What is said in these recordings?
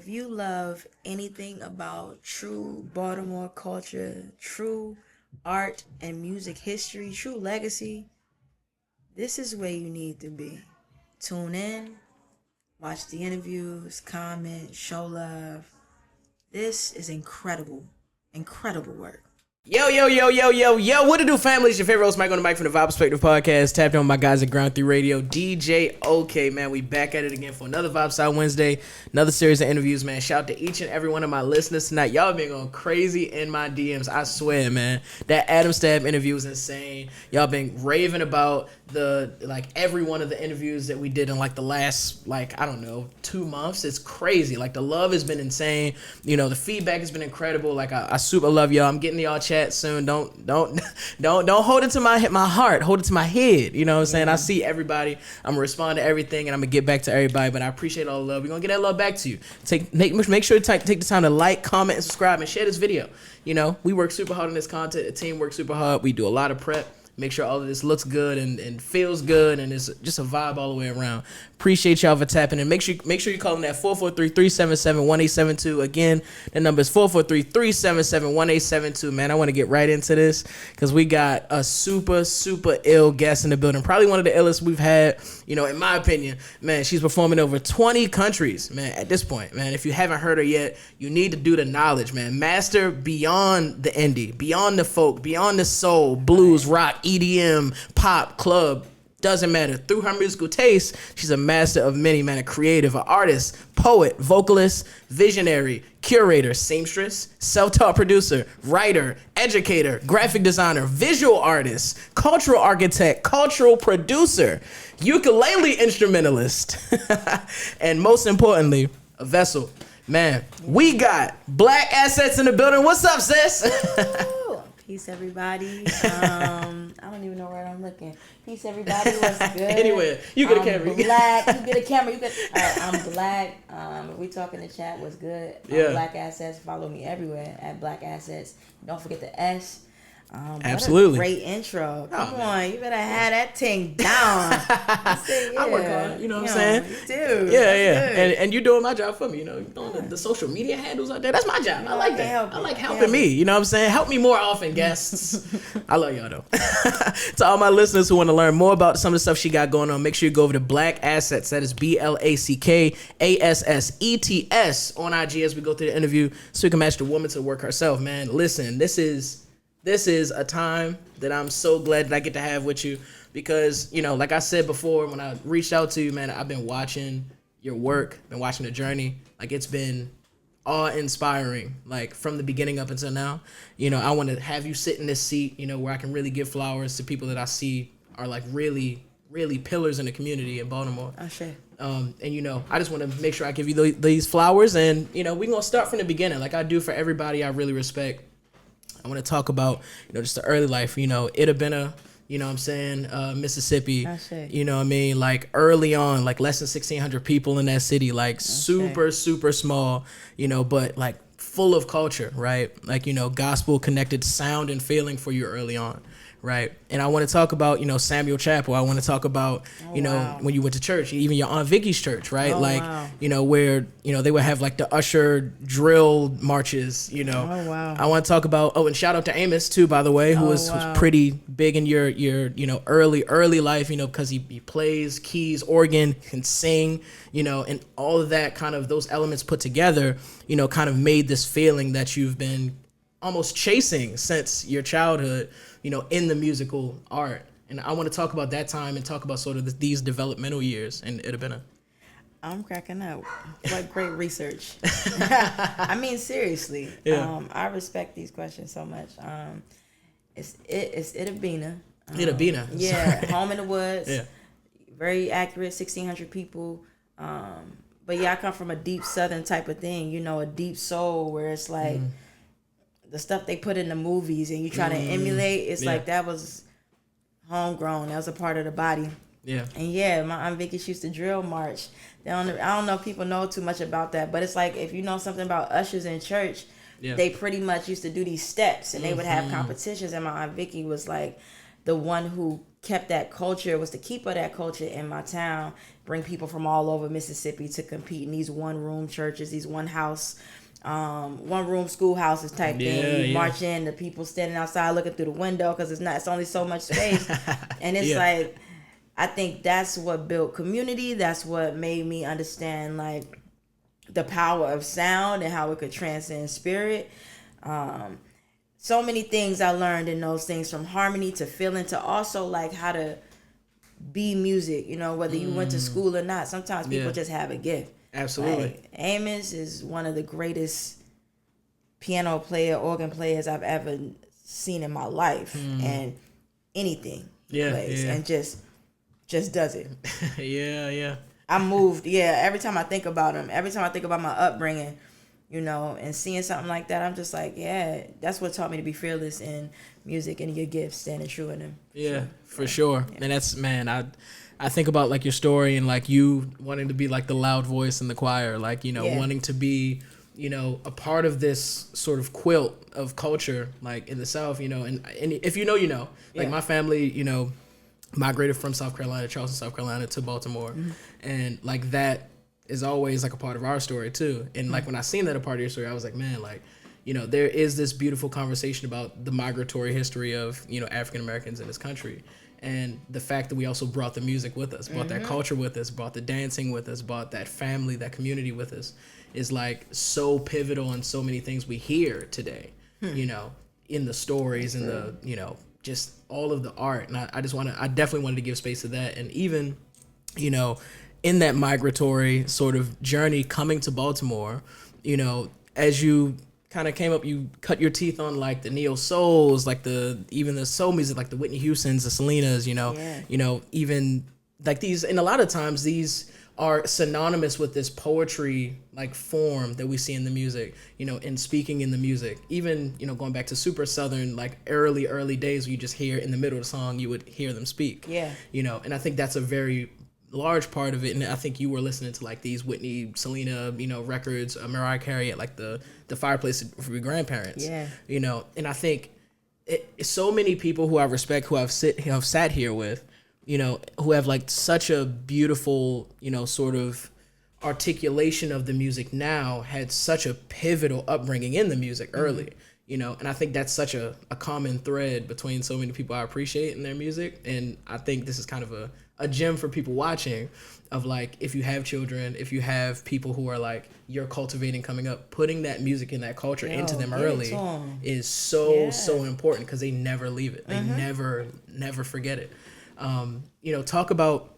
if you love anything about true Baltimore culture, true art and music history, true legacy, this is where you need to be. Tune in, watch the interviews, comment, show love. This is incredible, incredible work. Yo, yo, yo, yo, yo, yo, what to do, family? It's your favorite host, Mike on the mic from the Vibe Perspective Podcast. Tapped on my guys at Ground 3 Radio, DJ OK, man. We back at it again for another Vibe Side Wednesday, another series of interviews, man. Shout out to each and every one of my listeners tonight. Y'all been going crazy in my DMs, I swear, man. That Adam Stab interview was insane. Y'all been raving about every one of the interviews that we did in the last 2 months. It's crazy. The love has been insane. The feedback has been incredible. I super love y'all. I'm getting to y'all chat soon. Don't hold it to my heart. Hold it to my head. You know what I'm saying? I see everybody. I'm gonna respond to everything and I'm gonna get back to everybody. But I appreciate all the love. We're gonna get that love back to you. Make sure to take the time to like, comment, and subscribe and share this video. We work super hard on this content. The team works super hard. We do a lot of prep. Make sure all of this looks good and feels good and it's just a vibe all the way around. Appreciate y'all for tapping in. Make sure you're calling that 443-377-1872. Again, the number is 443-377-1872. Man, I want to get right into this because we got a super, super ill guest in the building. Probably one of the illest we've had, in my opinion. Man, she's performing over 20 countries, man, at this point. Man, if you haven't heard her yet, you need to do the knowledge, man. Master beyond the indie, beyond the folk, beyond the soul, blues, rock, EDM, pop, club. Doesn't matter. Through her musical taste, she's a master of many, man. A creative, an artist, poet, vocalist, visionary, curator, seamstress, self-taught producer, writer, educator, graphic designer, visual artist, cultural architect, cultural producer, ukulele instrumentalist, and most importantly, a vessel. Man, we got Black Assets in the building. What's up, sis? Peace, everybody. I don't even know where I'm looking. Peace, everybody. What's good? Anyway, you get a camera. Black. You get a camera. I'm Black. If we talk in the chat, what's good? Yeah. Black Assets. Follow me everywhere at Black Assets. Don't forget the S. Absolutely. What a great intro. Come on, you better have that thing down. I work on it, you know what I'm saying? You do. Yeah. And you doing my job for me, you doing the social media handles out there. That's my job. I like that. I like helping me, you know what I'm saying? Help me more often, guests. I love y'all though. To all my listeners who want to learn more about some of the stuff she got going on, make sure you go over to Black Assets. That is BLACKASSETS on IG as we go through the interview so we can match the woman to the work herself, man. Listen, this is a time that I'm so glad that I get to have with you because, like I said before, when I reached out to you, man, I've been watching your work, been watching the journey. It's been awe-inspiring, from the beginning up until now. I want to have you sit in this seat, where I can really give flowers to people that I see are, really, really pillars in the community in Baltimore. Oh, shit. And, I just want to make sure I give you these flowers and, we're going to start from the beginning like I do for everybody I really respect. I want to talk about, just the early life, Itabena, you know what I'm saying, Mississippi, you know what I mean, early on, less than 1,600 people in that city, super, super small, but full of culture, right? Gospel connected sound and feeling for you early on. Right. And I want to talk about, Samuel Chapel. I want to talk about, when you went to church, even your Aunt Vicky's church, right? Where, they would have the usher drill marches, Oh, wow. I want to talk about, and shout out to Amos too, by the way, who was pretty big in your early life, because he plays keys, organ, can sing, and all of that kind of those elements put together, kind of made this feeling that you've been almost chasing since your childhood, in the musical art. And I want to talk about that time and talk about sort of these developmental years in Itabena. I'm cracking up. What great research. I mean, seriously. Yeah. I respect these questions so much. It's Itabena. Itabena. Yeah, home in the woods. Yeah. Very accurate, 1,600 people. But yeah, I come from a deep Southern type of thing, a deep soul where it's the stuff they put in the movies and you try to emulate, it's that was homegrown. That was a part of the body. Yeah. And yeah, my Aunt Vicky, she used to drill march. I don't know if people know too much about that, but it's if you know something about ushers in church, they pretty much used to do these steps and they would have competitions. And my Aunt Vicky was the one who kept that culture, was the keeper of that culture in my town, bring people from all over Mississippi to compete in these one room churches, these one room schoolhouses type thing. You march in, the people standing outside looking through the window because it's only so much space. And it's like, I think that's what built community. That's what made me understand like the power of sound and how it could transcend spirit. So many things I learned in those things, from harmony to feeling to also like how to be music, whether you went to school or not. Sometimes people just have a gift. Absolutely. Like, Amos is one of the greatest piano organ players I've ever seen in my life. And anything plays and just does it. Yeah. I'm moved. Every time I think about him, every time I think about my upbringing, and seeing something like that, I'm just like, that's what taught me to be fearless in music and your gifts, standing true in them. Yeah, for sure. Yeah. And that's, man, I think about like your story and like you wanting to be like the loud voice in the choir, like, wanting to be, a part of this sort of quilt of culture, like in the South, and if like my family, migrated from South Carolina, Charleston, South Carolina to Baltimore. And like that is always like a part of our story too. And like when I seen that a part of your story, I was like, man, like, there is this beautiful conversation about the migratory history of, African Americans in this country. And the fact that we also brought the music with us, brought that culture with us, brought the dancing with us, brought that family, that community with us, is like so pivotal in so many things we hear today, in the stories and the, just all of the art. And I definitely wanted to give space to that. And even, in that migratory sort of journey coming to Baltimore, as you kind of came up, you cut your teeth on like the neo souls, like even the soul music, like the Whitney Houstons, the Selenas, even like these. And a lot of times these are synonymous with this poetry like form that we see in the music, and speaking in the music. Even, going back to super Southern, like early days where you just hear in the middle of the song, you would hear them speak. Yeah. And I think that's a very large part of it. And I think you were listening to like these Whitney, Selena, records, Mariah Carey at like the fireplace for your grandparents. Yeah. And I think so many people who I respect, who I've sat here with, who have like such a beautiful, sort of articulation of the music now, had such a pivotal upbringing in the music early, and I think that's such a common thread between so many people I appreciate in their music. And I think this is kind of a gem for people watching, of like, if you have children, if you have people who are like you're cultivating coming up, putting that music and that culture into them early is so important, because they never leave it. They never forget it. Talk about,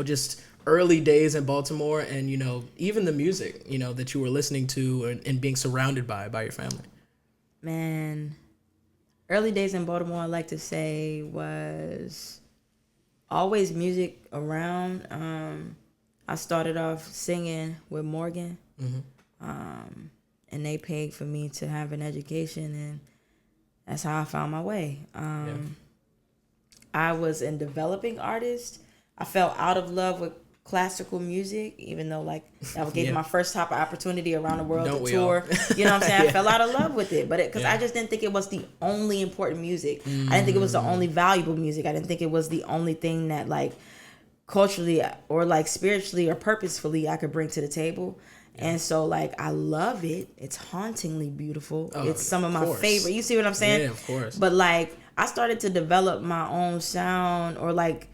just early days in Baltimore and, even the music, that you were listening to and being surrounded by your family. Man, early days in Baltimore, I like to say, was always music around. I started off singing with Morgan, and they paid for me to have an education, and that's how I found my way. I was a developing artist. I fell out of love with classical music, even though like that gave me my first type of opportunity around the world to tour. You know what I'm saying? I fell out of love with it, but because I just didn't think it was the only important music. I didn't think it was the only valuable music. I didn't think it was the only thing that like culturally or like spiritually or purposefully I could bring to the table. And so like I love it. It's hauntingly beautiful. It's some of my favorite. You see what I'm saying? Yeah, of course. But like I started to develop my own sound, or like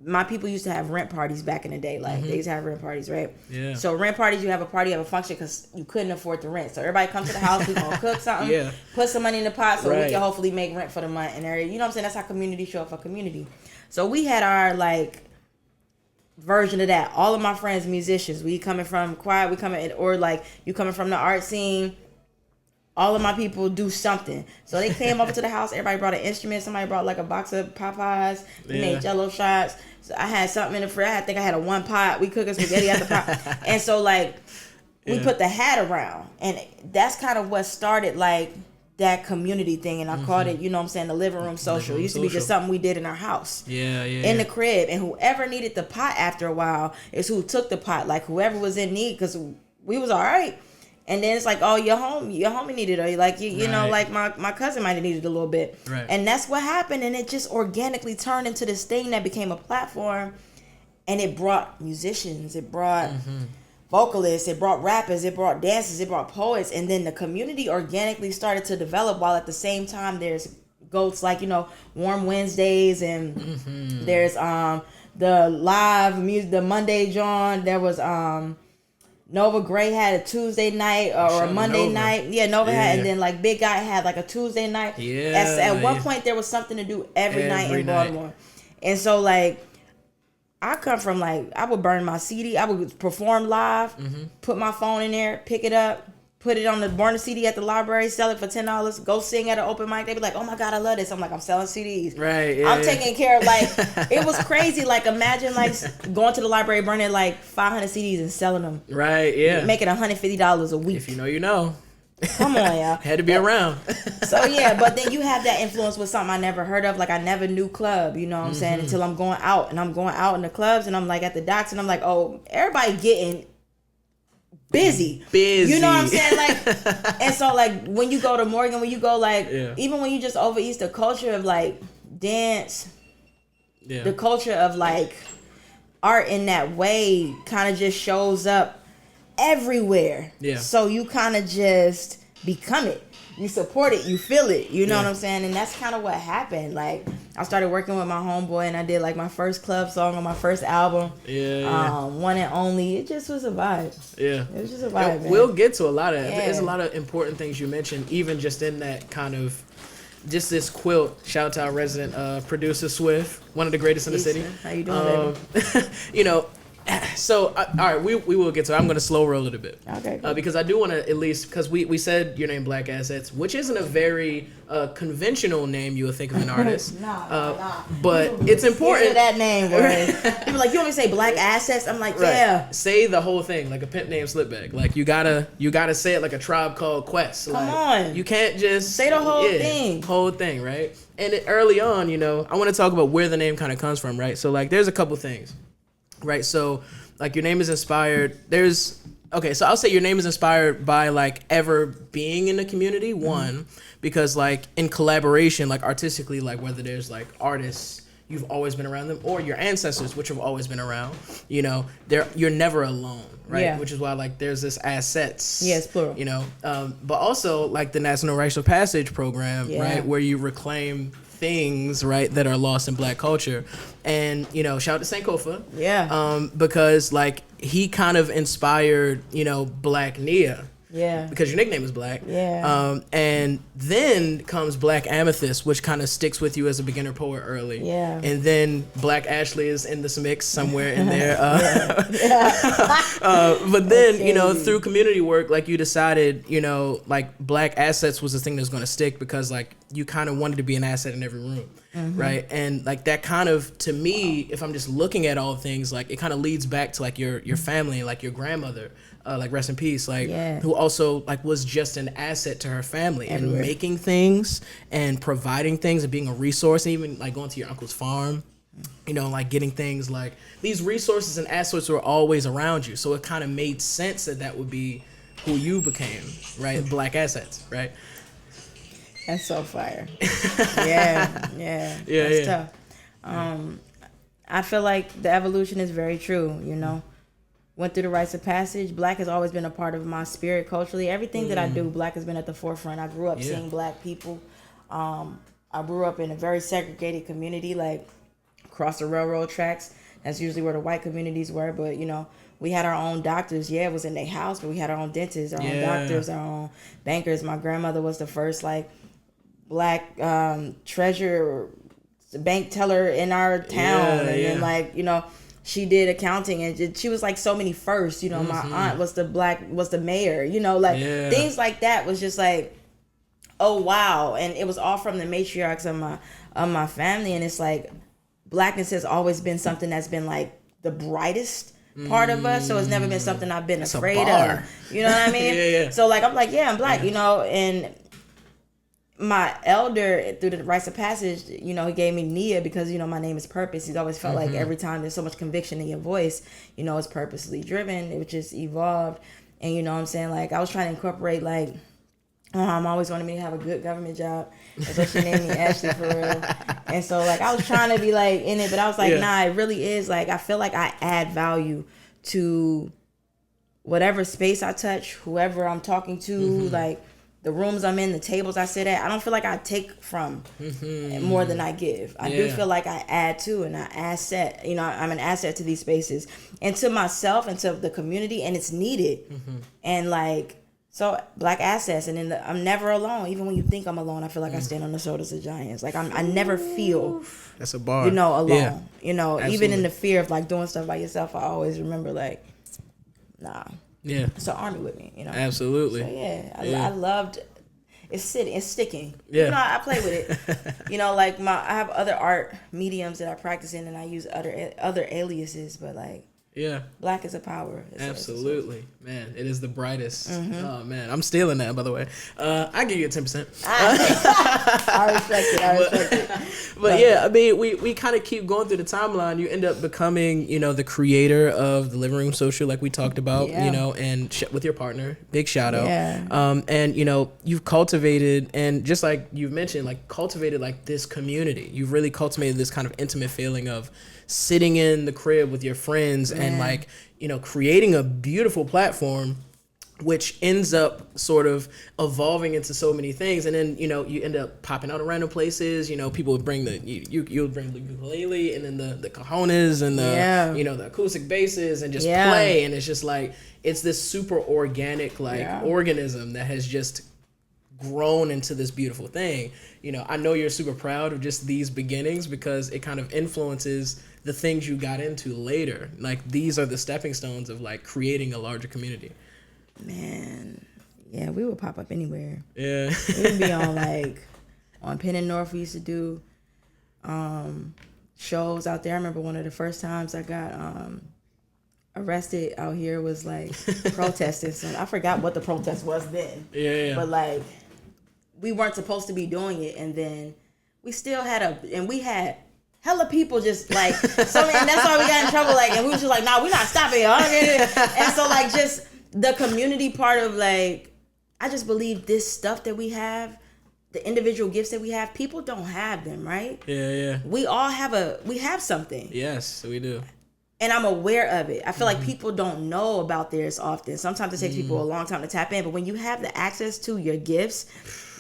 my people used to have rent parties back in the day. Like they used to have rent parties, right? Yeah. So rent parties, you have a party, you have a function because you couldn't afford the rent. So everybody come to the house, we gonna cook something, put some money in the pot so we can hopefully make rent for the month and everything. You know what I'm saying? That's how community show up for community. So we had our like version of that. All of my friends musicians. We coming from choir, or like you coming from the art scene. All of my people do something. So they came over to the house. Everybody brought an instrument. Somebody brought like a box of Popeyes. We made Jello shots. So I had something in the fridge. I think I had a one pot. We cooking spaghetti at the pot. And so like we put the hat around. And that's kind of what started like that community thing. And I called it, you know what I'm saying, the living room social. It used to be just something we did in our house. In the crib. And whoever needed the pot after a while is who took the pot. Like whoever was in need, because we was all right. And then it's like, oh, your homie needed it. Or like, you know, Right. like my cousin might have needed a little bit. Right. And that's what happened. And it just organically turned into this thing that became a platform. And it brought musicians. It brought vocalists. It brought rappers. It brought dancers. It brought poets. And then the community organically started to develop, while at the same time there's goats like, you know, Warm Wednesdays. And there's the live music, the Monday John. There was Nova Gray had a Tuesday night or a Monday night. Yeah, Nova had, and then like Big Guy had like a Tuesday night. Yeah. At one point there was something to do every night in Baltimore. And so like I come from like, I would burn my CD, I would perform live, put my phone in there, pick it up, put it on the burn the CD at the library, sell it for $10, go sing at an open mic. They be like, oh my God, I love this. I'm like, I'm selling CDs. Right. Yeah, I'm taking care of like, it was crazy. Like imagine like going to the library, burning like 500 CDs and selling them. Right. Yeah. Making $150 a week. If you know, you know. Come on, y'all. Had to be around. So yeah, but then you have that influence with something I never heard of. Like I never knew club, you know what I'm saying? Until I'm going out, and I'm going out in the clubs, and I'm like at the docks, and I'm like, oh, everybody getting busy. You know what I'm saying? Like, and so like when you go to Morgan, when you go like, even when you just over East, the culture of like dance, the culture of like art in that way kind of just shows up everywhere. Yeah. So you kind of just become it. You support it, you feel it, you know what I'm saying? And that's kind of what happened. Like, I started working with my homeboy, and I did like my first club song on my first album. One and Only. It just was a vibe. Yeah. It was just a vibe, man. We'll get to a lot of it. There's a lot of important things you mentioned, even just in that kind of, just this quilt. Shout out to our resident producer, Swift, one of the greatest in the city. How you doing, baby? You know, so all right, we will get to it. I'm going to slow roll it a bit. Okay. Cool. Because I do want to, at least, because we said your name Black Assets, which isn't a very conventional name you would think of an artist. Nah. But it's important. Hear that name, boy. People like, you want me to say Black Assets? I'm like, yeah. Say the whole thing like a pimp named Slipback. Like you gotta say it like a Tribe Called Quest. Come on. You can't just say the whole thing. Whole thing, right? And early on, you know, I want to talk about where the name kind of comes from, right? So like, there's a couple things. Right, so like your name is inspired. So I'll say your name is inspired by like ever being in the community. One, because like in collaboration, like artistically, like whether there's like artists you've always been around them, or your ancestors which have always been around. You know, you're never alone, right? Yeah. Which is why like there's this assets. Yes, plural. You know, but also like the National Rites of Passage program, right, where you reclaim things, right, that are lost in Black culture. And, you know, shout out to Sankofa. Yeah. Because, like, he kind of inspired, you know, Black Nia. Yeah. Because your nickname is Black. Yeah. And then comes Black Amethyst, which kind of sticks with you as a beginner poet early. Yeah. And then Black Ashley is in this mix somewhere in there. But then, you know, through community work, like you decided, you know, like Black Assets was the thing that's going to stick because like you kind of wanted to be an asset in every room. Right. And like that kind of, to me, if I'm just looking at all things, like it kind of leads back to like your family, like your grandmother. Like rest in peace, like who also like was just an asset to her family and making things and providing things and being a resource, and even like going to your uncle's farm, you know, like getting things like these resources and assets were always around you. So it kind of made sense that would be who you became, right? Black Assets, right? That's so fire. That's tough. I feel like the evolution is very true, you know. Went through the rites of passage. Black has always been a part of my spirit culturally. Everything that I do, Black has been at the forefront. I grew up seeing Black people. I grew up in a very segregated community, like across the railroad tracks. That's usually where the white communities were. But, you know, we had our own doctors. Yeah, it was in their house, but we had our own dentists, our own doctors, our own bankers. My grandmother was the first, like, Black treasurer, bank teller in our town. And then, like, you know, she did accounting, and she was like so many firsts, you know. My aunt was the mayor, you know, like things like that was just like, oh wow. And it was all from the matriarchs of my family. And it's like Blackness has always been something that's been like the brightest part of us. So it's never been something I've been afraid of. You know what I mean? So like I'm like, I'm Black, you know. And my elder, through the rites of passage, you know, he gave me Nia because, you know, my name is purpose. He's always felt like every time there's so much conviction in your voice, you know, it's purposely driven. It just evolved. And you know what I'm saying? Like, I was trying to incorporate, like, I'm always wanting me to have a good government job. That's what she named me, Ashley, for real. And so, like, I was trying to be, like, in it, but I was like, nah, it really is. Like, I feel like I add value to whatever space I touch, whoever I'm talking to, like, the rooms I'm in, the tables I sit at. I don't feel like I take from more than I give. I do feel like I add to, and I asset. You know, I'm an asset to these spaces and to myself and to the community, and it's needed. And like, so Black assets, and then I'm never alone. Even when you think I'm alone, I feel like I stand on the shoulders of giants. Like I never feel, that's a bar. You know, alone. Yeah. You know, Absolutely. even in the fear of like doing stuff by yourself, I always remember like, nah. Yeah. It's an army with me, you know. Absolutely. So I loved it's sticking. Yeah. You know, I play with it. You know, like I have other art mediums that I practice in, and I use other aliases, but like Black is a power. Absolutely, man. It is the brightest. Oh man, I'm stealing that, by the way. I give you a 10%. I respect it. But yeah, I mean, we kind of keep going through the timeline. You end up becoming, you know, the creator of the Living Room Social, like we talked about, you know, and with your partner. Big shout out. Yeah. And you know, you've cultivated, and just like you've mentioned, like cultivated like this community. You've really cultivated this kind of intimate feeling of sitting in the crib with your friends and like, you know, creating a beautiful platform which ends up sort of evolving into so many things. And then, you know, you end up popping out of random places. You know, people would bring you'll bring the ukulele and then the cajones and the, you know, the acoustic basses and just play. And it's just like, it's this super organic, like organism that has just grown into this beautiful thing. You know, I know you're super proud of just these beginnings because it kind of influences the things you got into later. Like, these are the stepping stones of like creating a larger community. Man, yeah, we would pop up anywhere. Yeah. We would be on like on Penn and North. We used to do shows out there. I remember one of the first times I got arrested out here was like protesting. So I forgot what the protest was then. Yeah. But like, we weren't supposed to be doing it, and then we still had we had hella people just like, so, and that's why we got in trouble. Like, and we was just like, nah, we're not stopping, y'all. And so like, just the community part of like, I just believe this stuff that we have, the individual gifts that we have, people don't have them, right? Yeah. We all have something. Yes, we do. And I'm aware of it. I feel like people don't know about theirs often. Sometimes it takes people a long time to tap in, but when you have the access to your gifts,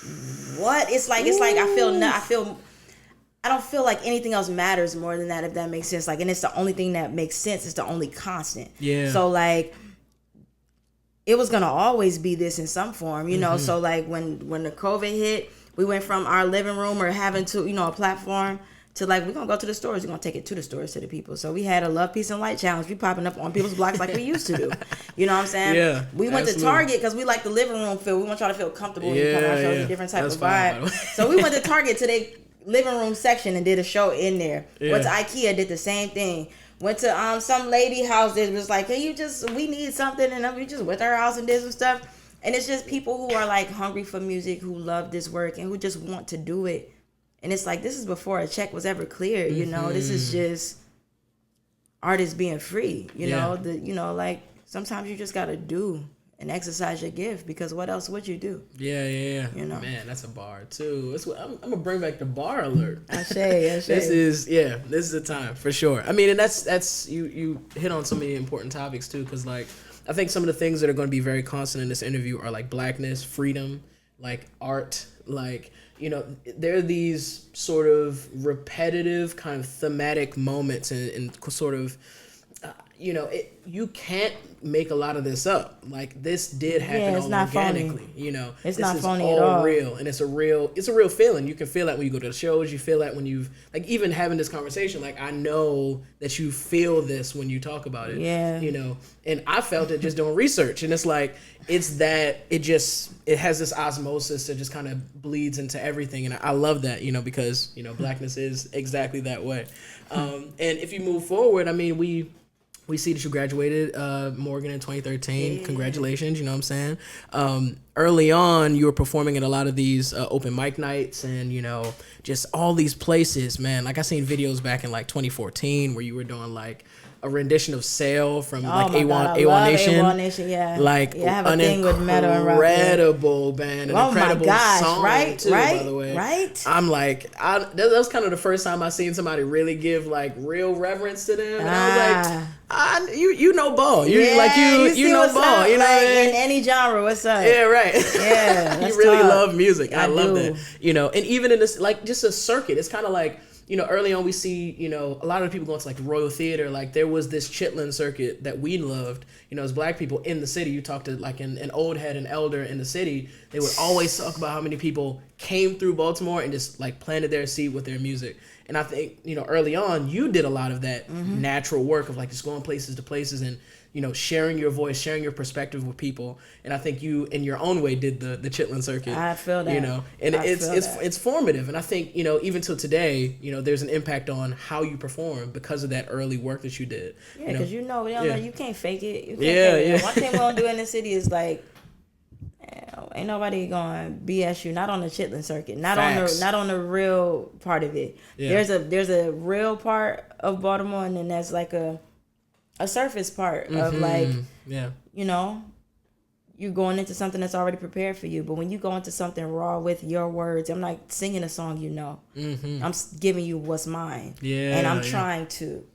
it's like I don't feel like anything else matters more than that, if that makes sense. Like, and it's the only thing that makes sense. It's the only constant. Yeah. So like, it was gonna always be this in some form, you know. So like, when the COVID hit, we went from our living room or having to, you know, a platform to like, we're gonna go to the stores. We're gonna take it to the stores, to the people. So we had a Love, Peace, and Light challenge. We popping up on people's blocks like we used to do. You know what I'm saying? Yeah. We went to Target because we like the living room feel. We want y'all to feel comfortable when you come out. Shows a different type of vibe. So we went to Target to their living room section and did a show in there. Went to IKEA, did the same thing. Went to some lady house that was like, hey, we need something, and then we just went to her house and did some stuff. And it's just people who are like hungry for music, who love this work, and who just want to do it. And it's like, this is before a check was ever cleared, you know. This is just artists being free, you know. Like, sometimes you just gotta do and exercise your gift, because what else would you do? Yeah. You know, man, that's a bar too. I'm gonna bring back the bar alert. I say. This is the time for sure. I mean, and that's you hit on so many important topics too, because like, I think some of the things that are going to be very constant in this interview are like blackness, freedom, like art, like, you know, there are these sort of repetitive kind of thematic moments and sort of, you know, you can't make a lot of this up. Like, this did happen all organically. Phony. You know, it's this not is phony all at all. real, and it's a real feeling. You can feel that when you go to the shows. You feel that when you've, like, even having this conversation. Like, I know that you feel this when you talk about it. Yeah. You know, and I felt it just doing research, and it's like, it's that it has this osmosis that just kind of bleeds into everything, and I love that, you know, because, you know, blackness is exactly that way. And if you move forward, I mean, we see that you graduated Morgan in 2013. Yeah. Congratulations, you know what I'm saying? Early on, you were performing at a lot of these open mic nights and, you know, just all these places, man. Like, I seen videos back in like 2014 where you were doing like a rendition of Sail from Oh like my A1 God, I A1 love Nation. A1 Nation, yeah. Like I have a an thing with metal and rock. incredible band, an Oh my incredible gosh, song right, too, right, by the way. right. I'm like, that was kind of the first time I seen somebody really give like real reverence to them, and I was like, you know ball, you know ball, up, you know like, what I mean? in any genre, what's up? Yeah, right. Yeah, You really tough. love music. I love do. that. You know, and even in this, like, just a circuit, it's kind of like, you know, early on we see, you know, a lot of people going to like the Royal Theater. Like there was this Chitlin circuit that we loved, you know, as black people in the city. You talk to like an old head, an elder in the city. They would always talk about how many people came through Baltimore and just like planted their seed with their music. And I think, you know, early on you did a lot of that natural work of like just going places to places and, you know, sharing your voice, sharing your perspective with people. And I think you, in your own way, did the Chitlin circuit. I feel that. You know, and it's formative. And I think, you know, even till today, you know, there's an impact on how you perform because of that early work that you did. Yeah, because you know, you can't fake it. You can't Yeah, fake it. yeah. One thing we don't do in the city is like, ain't nobody going to BS you. Not on the Chitlin circuit. Not on the real part of it. Yeah. There's a real part of Baltimore, and then there's like a surface part of like, you know, you going into something that's already prepared for you. But when you go into something raw with your words, I'm like singing a song, you know. I'm giving you what's mine. Yeah. And I'm trying to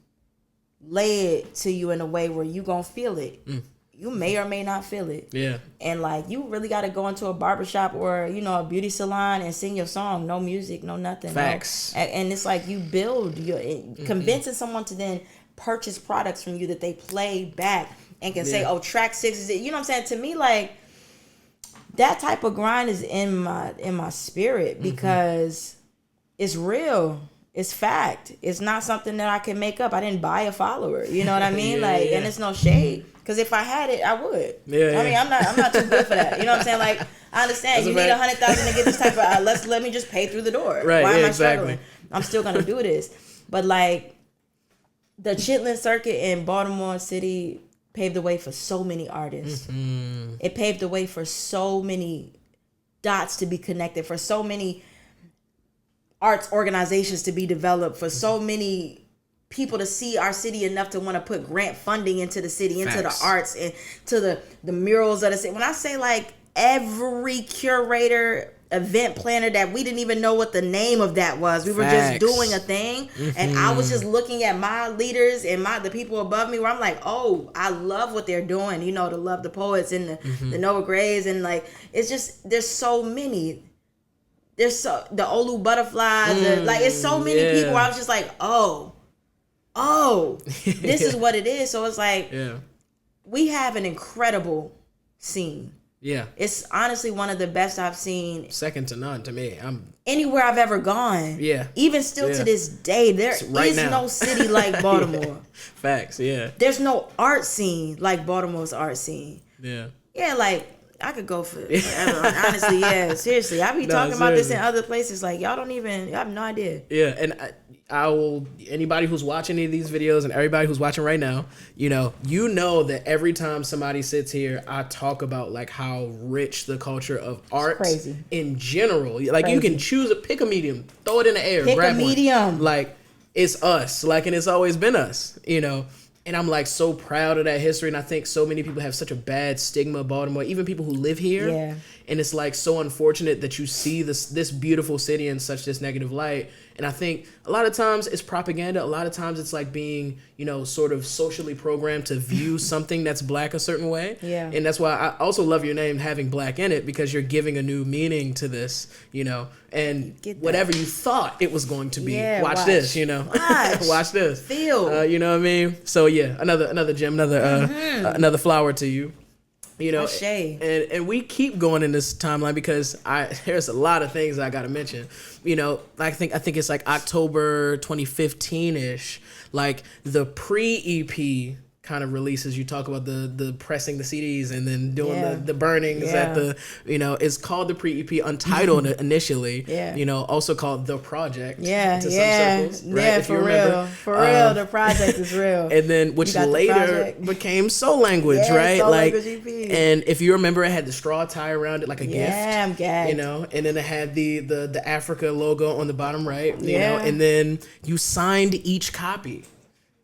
lay it to you in a way where you gonna feel it. You may or may not feel it. Yeah. And like you really got to go into a barbershop or, you know, a beauty salon and sing your song. No music, no nothing. Facts. No. And it's like you build your convincing someone to then purchase products from you that they play back and can say, oh, track 6 is it. You know what I'm saying? To me, like that type of grind is in my spirit because it's real. It's fact. It's not something that I can make up. I didn't buy a follower. You know what I mean? And it's no shade. Because if I had it, I would. I mean, I'm not too good for that. You know what I'm saying? Like, I understand you need 100,000 to get this type of. Let me just pay through the door. Right? Why yeah, am I exactly. struggling? I'm still gonna do this. But like, the Chitlin circuit in Baltimore City paved the way for so many artists. It paved the way for so many dots to be connected, for so many arts organizations to be developed, for so many people to see our city enough to want to put grant funding into the city, into the arts, and to the murals of the city. When I say like every curator, event planner that we didn't even know what the name of that was. We were just doing a thing. And I was just looking at my leaders and the people above me where I'm like, oh, I love what they're doing. You know, to love the poets and the Noah Grays, and like, it's just, there's so many. There's the Olu Butterflies, like it's so many people where I was just like, oh, this is what it is. So it's like, we have an incredible scene. Yeah. It's honestly one of the best I've seen. Second to none to me. Anywhere I've ever gone. Yeah. Even still to this day, there is no city like Baltimore. Facts, yeah. There's no art scene like Baltimore's art scene. Yeah. Yeah, like, I could go for forever. Honestly, yeah. Seriously. I be talking about this in other places. Like, y'all have no idea. Yeah, and I will, anybody who's watching any of these videos and everybody who's watching right now, you know that every time somebody sits here, I talk about like how rich the culture of art in general. Like you can pick a medium, throw it in the air, grab one. Like it's us, like, and it's always been us, you know. And I'm like so proud of that history, and I think so many people have such a bad stigma of Baltimore, even people who live here. Yeah. And it's like so unfortunate that you see this beautiful city in such this negative light. And I think a lot of times it's propaganda. A lot of times it's like being, you know, sort of socially programmed to view something that's black a certain way. Yeah. And that's why I also love your name having black in it, because you're giving a new meaning to this, you know. And whatever you thought it was going to be, watch this, you know. Watch this. Feel. You know what I mean? So yeah, another gem, another flower to you. You know, and we keep going in this timeline because there's a lot of things I got to mention. You know, I think it's like October 2015-ish, like the pre-EP kind of releases. You talk about the pressing the CDs and then doing the burnings at the, you know, it's called the pre-EP, untitled initially. You know, also called The Project. To some circles, right? Yeah, for real. For real, The Project is real. And then, which later became Soul Language, right? Soul like, Language EP. And if you remember, it had the straw tie around it like a gift. Yeah, I'm gagged. You know, and then it had the Africa logo on the bottom right. You know, and then you signed each copy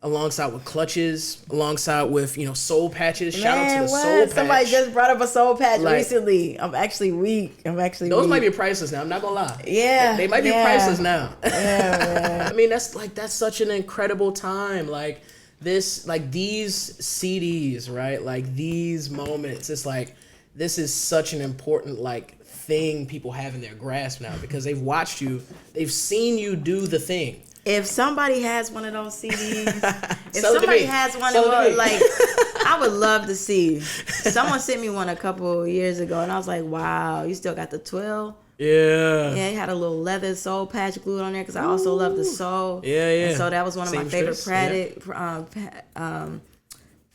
alongside with clutches, alongside with, soul patches. Shout out to the soul patch. Somebody just brought up a soul patch recently. I'm actually weak. Those might be priceless now. I'm not gonna lie. Yeah, they might be priceless now. Yeah, man. I mean, that's such an incredible time. Like this, like these CDs, right? Like these moments. It's like this is such an important thing people have in their grasp now because they've watched you, they've seen you do the thing. If somebody has one of those CDs, if Sell somebody has one of those, I would love to see. Someone sent me one a couple years ago, and I was like, "Wow, you still got the 12?" Yeah. Yeah, it had a little leather soul patch glued on there because I also love the soul. Yeah, yeah. And so that was one of my favorite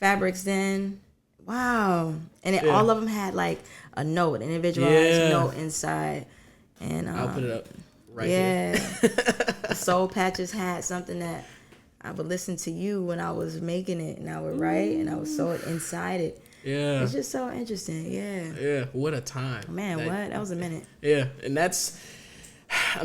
fabrics then. Wow. And all of them had a note, an individualized note inside. And I'll put it up right here. Yeah. The soul patches had something that I would listen to you when I was making it, and I would write, and I was so inside it. Yeah. It's just so interesting. Yeah. Yeah. What a time. Man, that was a minute. Yeah. And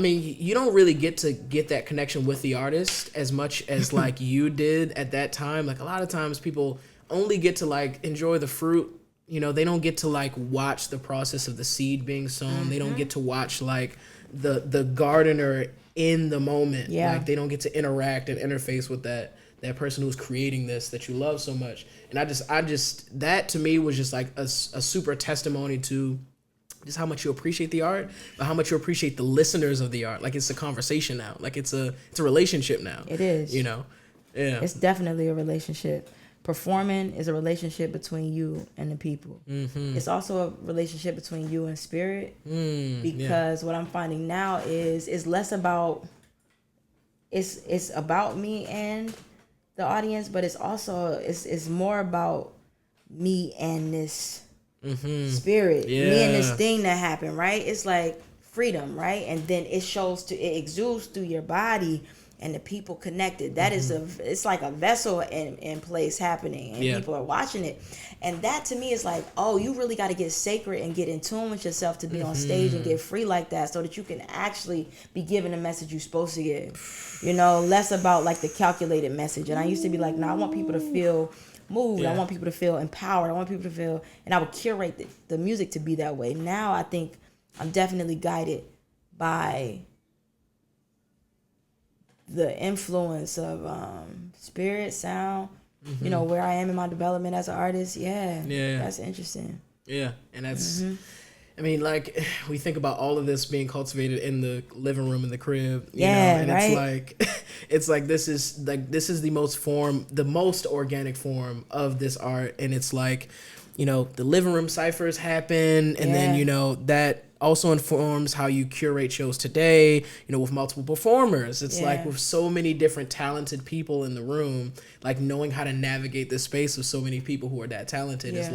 you don't really get to get that connection with the artist as much as you did at that time. Like a lot of times people only get to enjoy the fruit. They don't get to watch the process of the seed being sown. Mm-hmm. They don't get to watch the gardener in the moment. Yeah. They don't get to interact and interface with that person who's creating this that you love so much. And I just that to me was just a super testimony to just how much you appreciate the art, but how much you appreciate the listeners of the art. It's a conversation now. It's a relationship now. It is. Yeah. It's definitely a relationship. Performing is a relationship between you and the people. Mm-hmm. It's also a relationship between you and spirit. Because what I'm finding now is it's less about it's about me and the audience, but it's more about me and this spirit, me and this thing that happened, right? It's like freedom, right? And then it exudes through your body. And the people connected. That is it's like a vessel in place happening, and people are watching it. And that to me is you really got to get sacred and get in tune with yourself to be on stage and get free like that, so that you can actually be giving the message you're supposed to give. Less about the calculated message. And I used to be I want people to feel moved. I want people to feel empowered. I want people to feel, and I would curate the music to be that way. Now I think I'm definitely guided by the influence of spirit, sound, where I am in my development as an artist. Yeah. That's interesting. Yeah. And that's we think about all of this being cultivated in the living room, in the crib, and right? It's this is the most organic form of this art. And it's the living room ciphers happen, and then that also informs how you curate shows today, with multiple performers. It's with so many different talented people in the room, knowing how to navigate the space of so many people who are that talented is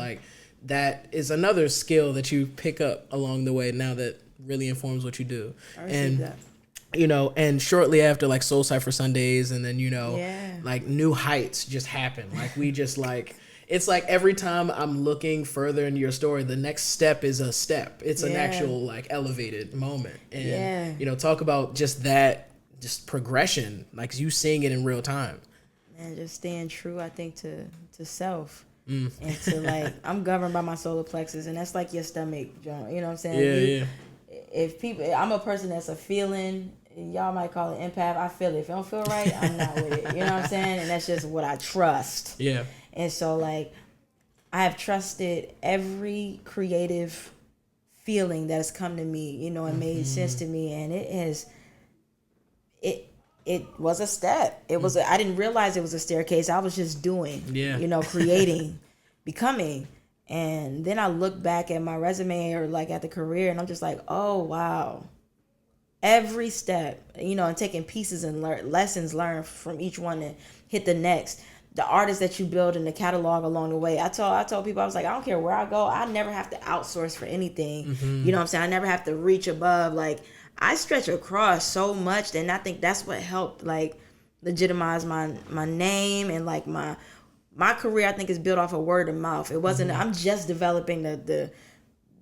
that is another skill that you pick up along the way now that really informs what you do. And shortly after Soul Cypher Sundays, and then new heights just happen. We just it's every time I'm looking further into your story, the next step is a step. It's an actual elevated moment. And talk about just progression, you seeing it in real time. Man, just staying true, I think, to self. And to I'm governed by my solar plexus, and that's your stomach, John. You know what I'm saying? If people, I'm a person that's a feeling. Y'all might call it empath. I feel it. If it don't feel right, I'm not with it. You know what I'm saying? And that's just what I trust. Yeah. And so I have trusted every creative feeling that has come to me, and made sense to me. And it was a step. It was I didn't realize it was a staircase. I was just doing, creating, becoming. And then I look back at my resume or at the career, and I'm just oh, wow. Every step, and taking pieces and lessons learned from each one to hit the next. The artists that you build in the catalog along the way. I told people, I was I don't care where I go. I never have to outsource for anything. You know what I'm saying? I never have to reach above. I stretch across so much, and I think that's what helped legitimize my name and my career. I think is built off of word of mouth. It wasn't. I'm just developing the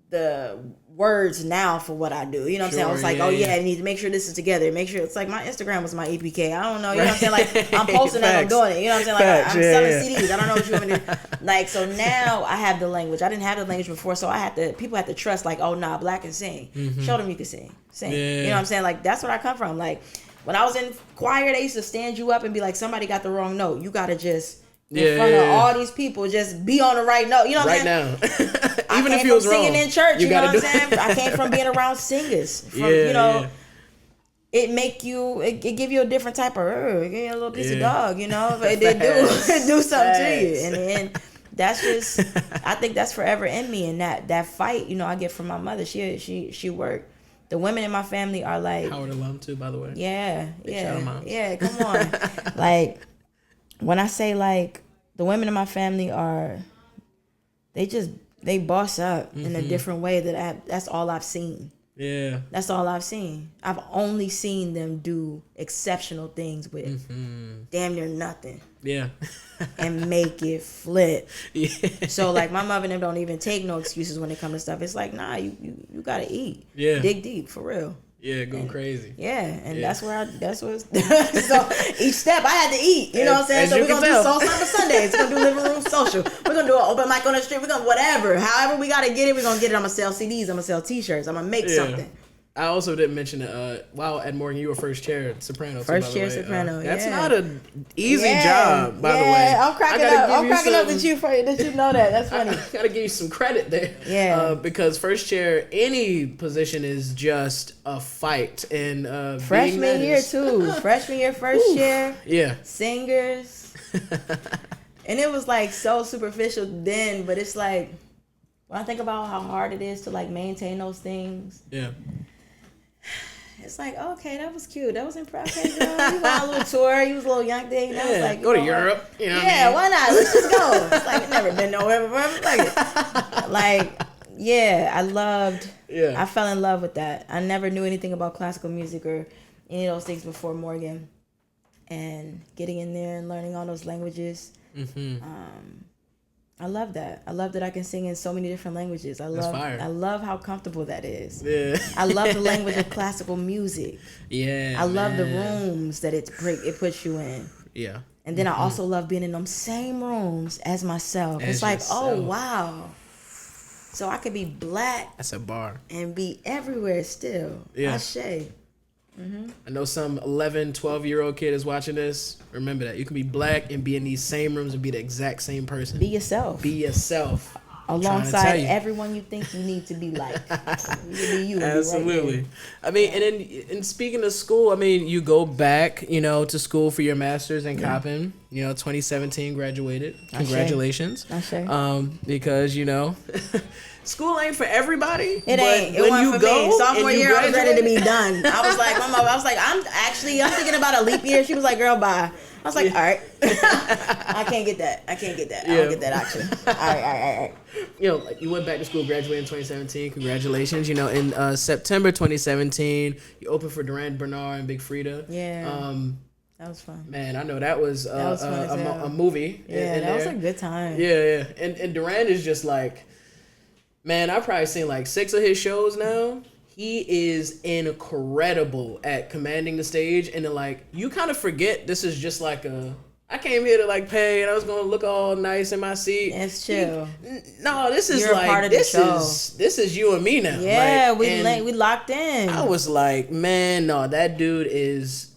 the words now for what I do. You know what I'm saying? I was like, I need to make sure this is together. Make sure it's like my Instagram was my EPK. I don't know. You know what I'm saying? Like I'm posting that I'm doing it. You know what I'm saying? Like I'm selling CDs. I don't know what you want me to do. Like, so now I have the language. I didn't have the language before, so people had to trust like, oh nah, Black can sing. Show them you can sing. Sing. Yeah. You know what I'm saying? Like that's where I come from. Like when I was in choir, they used to stand you up and be like, somebody got the wrong note. You gotta just in front of all these people, just be on the right note. You know what I'm saying? Right now. Even if you was wrong. Singing in church, you know what I'm saying? I came from being around singers. It make you, it give you a different type of, give you a little piece of dog, you know? But it do something to you. And that's just, I think that's forever in me. And that fight, you know, I get from my mother. She worked. The women in my family are like. Howard alum too, by the way. Yeah. Come on. Like, when I say like the women in my family are, they boss up in a different way that's all I've seen. Yeah. That's all I've seen. I've only seen them do exceptional things with damn near nothing. Yeah. And make it flip. Yeah. So like my mother and them don't even take no excuses when it comes to stuff. It's like, nah, you gotta eat. Yeah. Dig deep for real. Yeah, go crazy. Yeah, and that's what so each step I had to eat. You know what I'm saying? So we're gonna do Soul Summer Sundays. We're gonna do living room social. We're gonna do an open mic on the street. We're gonna whatever. However we gotta get it, we're gonna get it. I'm gonna sell CDs, I'm gonna sell t-shirts, I'm gonna make something. I also didn't mention while at Morgan, you were first chair soprano. First chair soprano. That's not an easy job, by the way. I'm cracking up that you know that. That's funny. I gotta give you some credit there. Yeah. Because first chair, any position is just a fight. And freshman year too. Freshman year, first chair. Yeah. Singers. And it was like so superficial then, but it's like when I think about how hard it is to like maintain those things. Yeah. It's like, okay, that was cute. That was impressive. Okay, girl. You went on a little tour. You was a little young thing. I was like, go to Europe. You know what I mean? Why not? Let's just go. It's like, I've never been nowhere before. Like, yeah, I fell in love with that. I never knew anything about classical music or any of those things before Morgan. And getting in there and learning all those languages. I love that. I love that I can sing in so many different languages. I love how comfortable that is. Yeah. I love the language of classical music. Yeah. I love the rooms that it puts you in. Yeah. And then I also love being in them same rooms as myself. It's like, oh wow. So I could be Black. That's a bar. And be everywhere still. Yeah. Ashe. I know some 11, 12-year-old kid is watching this. Remember that. You can be Black and be in these same rooms and be the exact same person. Be yourself. Be yourself. Alongside everyone you think you need to be like. You be you. Absolutely. Right. I mean, and then in speaking of school, I mean, you go back, you know, to school for your master's in Coppin. You know, 2017 graduated. Congratulations. Because, you know, school ain't for everybody. It ain't. It wasn't for me. Sophomore year, I was ready to be done. I was like, I'm thinking about a leap year. She was like, girl, bye. I was like, all right. I can't get that. I don't get that option. All right. You know, like you went back to school, graduated in 2017. Congratulations. You know, in September 2017, you opened for Duran Bernard and Big Frida. Yeah. That was fun. Man, I know that was a movie. Yeah, that was a good time. Yeah. And Duran is just like, man, I've probably seen like 6 of his shows now. He is incredible at commanding the stage, and then like you kind of forget this is just like I came here to like pay, and I was gonna look all nice in my seat. It's chill. No, this is You're like part of this the show. This is you and me now. Yeah, like, we locked in. I was like, man, no, that dude is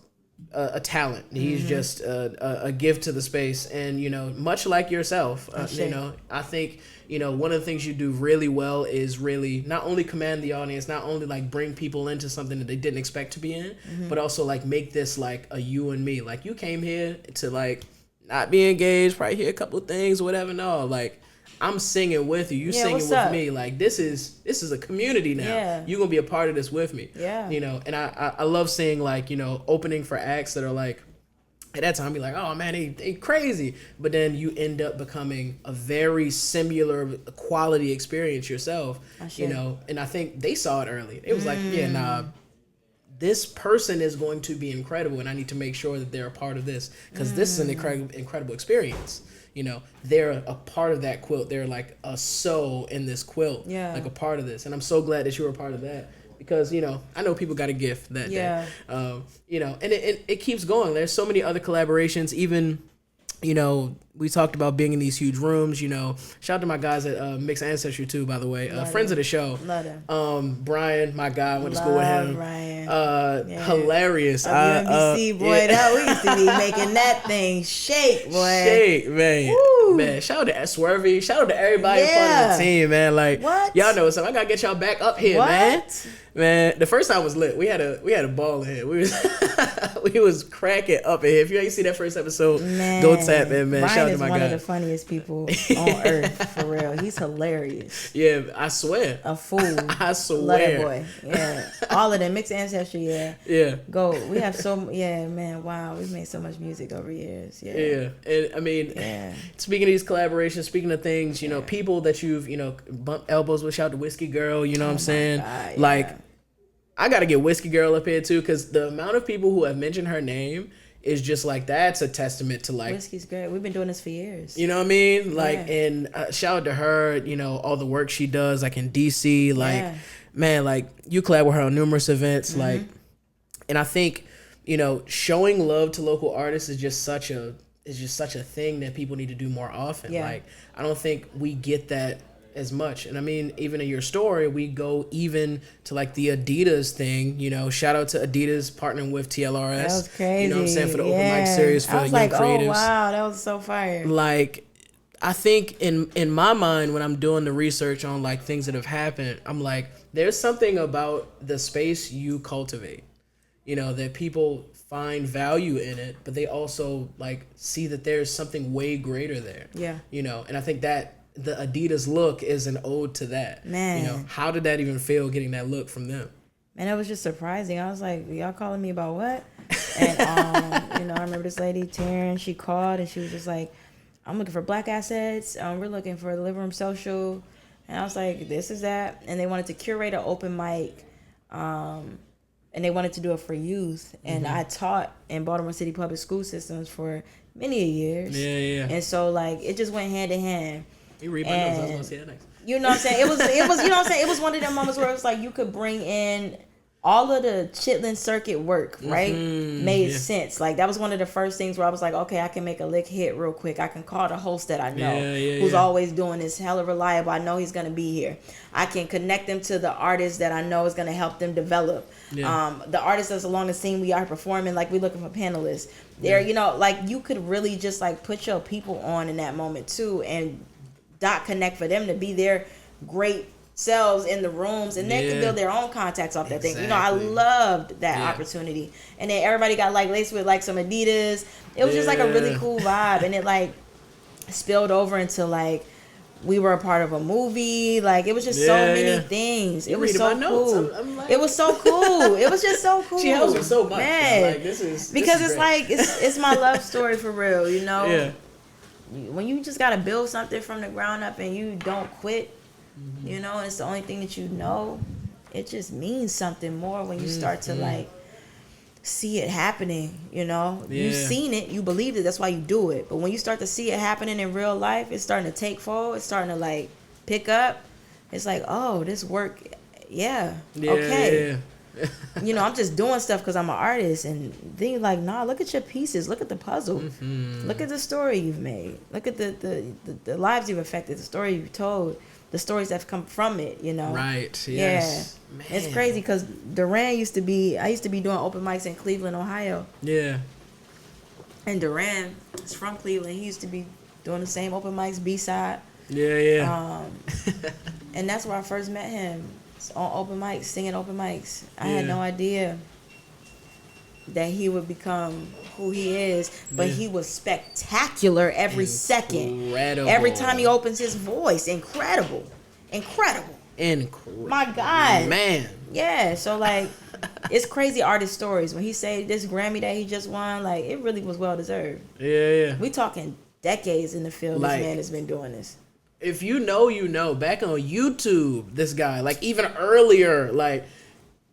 a talent. He's just a gift to the space, and you know, much like yourself, you know, I think. You know, one of the things you do really well is really not only command the audience, not only like bring people into something that they didn't expect to be in, but also like make this like a you and me. Like you came here to like not be engaged, probably hear a couple of things, whatever. No, like I'm singing with you. You singing with me. Like this is a community now. Yeah. You're gonna be a part of this with me. Yeah. You know, and I love seeing like, you know, opening for acts that are like, at that time, be like, oh man, they crazy. But then you end up becoming a very similar quality experience yourself, you know. And I think they saw it early. It was like, yeah, nah, this person is going to be incredible, and I need to make sure that they're a part of this because this is an incredible experience, you know, they're a part of that quilt. They're like a sew in this quilt, Yeah. like a part of this. And I'm so glad that you were a part of that because, you know, I know people got a gift that Yeah. day. You know, and it keeps going. There's so many other collaborations, even, you know, we talked about being in these huge rooms, you know. Shout out to my guys at Mixed Ancestry too, by the way. Friends of the show. Love them. Brian, my guy, went to school with him. Brian. Hilarious. UMBC, boy, that we used to be making that thing shake, boy. Shake, man. Woo. Man, shout out to Swervy. Shout out to everybody part of the team, man. Like, what? Y'all know something. I gotta get y'all back up here, man. Man, the first time was lit. We had a ball in here. We was cracking up in here. If you ain't see that first episode, man, go tap in, man. Brian Shout out to is my one guy. of the funniest people on earth, for real. He's hilarious. Yeah, I swear. A fool. I swear. Love that boy. Yeah. All of them. Mixed Ancestry, yeah. Yeah. Go. We have man, wow. We've made so much music over years. Yeah. Yeah. And I mean, speaking of these collaborations, speaking of things, you know, people that you've, you know, bumped elbows with, shout out to Whiskey Girl, you know what I'm saying? God, like, I gotta get Whiskey Girl up here too, because the amount of people who have mentioned her name is just like, that's a testament to like, Whiskey's great. We've been doing this for years. you know what I mean? Like, and shout out to her, you know, all the work she does, like in DC, like, man, like you collab with her on numerous events, like, and I think, you know, showing love to local artists is just such a thing that people need to do more often. Like, I don't think we get that as much. And I mean, even in your story, we go even to like the Adidas thing, you know, shout out to Adidas partnering with TLRS. That was crazy. You know what I'm saying? For the open mic series for I was young like, creatives. oh wow, that was so fire. Like, I think in my mind, when I'm doing the research on like things that have happened, I'm like, there's something about the space you cultivate, you know, that people find value in it, but they also like see that there's something way greater there. Yeah. You know, and I think that the Adidas look is an ode to that. Man. You know, how did that even feel getting that look from them? Man, it was just surprising. I was like, y'all calling me about what? And, you know, I remember this lady, Taryn, she called and she was just like, I'm looking for black assets. We're looking for the Living Room Social. And I was like, this is that. And they wanted to curate an open mic. And they wanted to do it for youth. And I taught in Baltimore City public school systems for many years. Yeah. And so, like, it just went hand in hand. You read my notes. I was going to say that next. You know what I'm saying? It was, you know what I'm saying? It was one of them moments where it was like you could bring in all of the Chitlin circuit work, right? Made sense. Like, that was one of the first things where I was like, okay, I can make a lick hit real quick. I can call the host that I know who's always doing this, hella reliable. I know he's going to be here. I can connect them to the artist that I know is going to help them develop. The artist that's along the scene we are performing, like, we're looking for panelists. There, you know, like, you could really just, like, put your people on in that moment, too, and dot connect for them to be their great selves in the rooms, and they can build their own contacts off that thing. You know, I loved that opportunity. And then everybody got like laced with like some Adidas. It was just like a really cool vibe, and it like spilled over into like we were a part of a movie. Like, it was just so many things. It was so cool. I'm like, it was so cool. It was just so cool. She helps me so much, man. Like, this because is it's great. like it's my love story for real. You know, when you just gotta build something from the ground up and you don't quit, you know, and it's the only thing that you know, it just means something more when you start to like see it happening. You know, you've seen it, you believed it, that's why you do it. But when you start to see it happening in real life, it's starting to take forward, it's starting to like pick up. It's like, oh, this work, okay. You know, I'm just doing stuff because I'm an artist, and then you're like, nah, look at your pieces, look at the puzzle, look at the story you've made, look at the lives you've affected, the story you've told, the stories that have come from it, you know. Right. Yes. Man. It's crazy because Duran I used to be doing open mics in Cleveland, Ohio. Yeah. And Duran is from Cleveland. He used to be doing the same open mics, B-side. Yeah. And that's where I first met him, on open mics, singing open mics. I had no idea that he would become who he is, but he was spectacular every second. Every time he opens his voice, incredible. My God, man. Yeah, so like, it's crazy artist stories. When he say this Grammy that he just won, like, it really was well deserved. Yeah. We talking decades in the field. Like, this man has been doing this. If you know, you know. Back on YouTube, this guy, like, even earlier, like,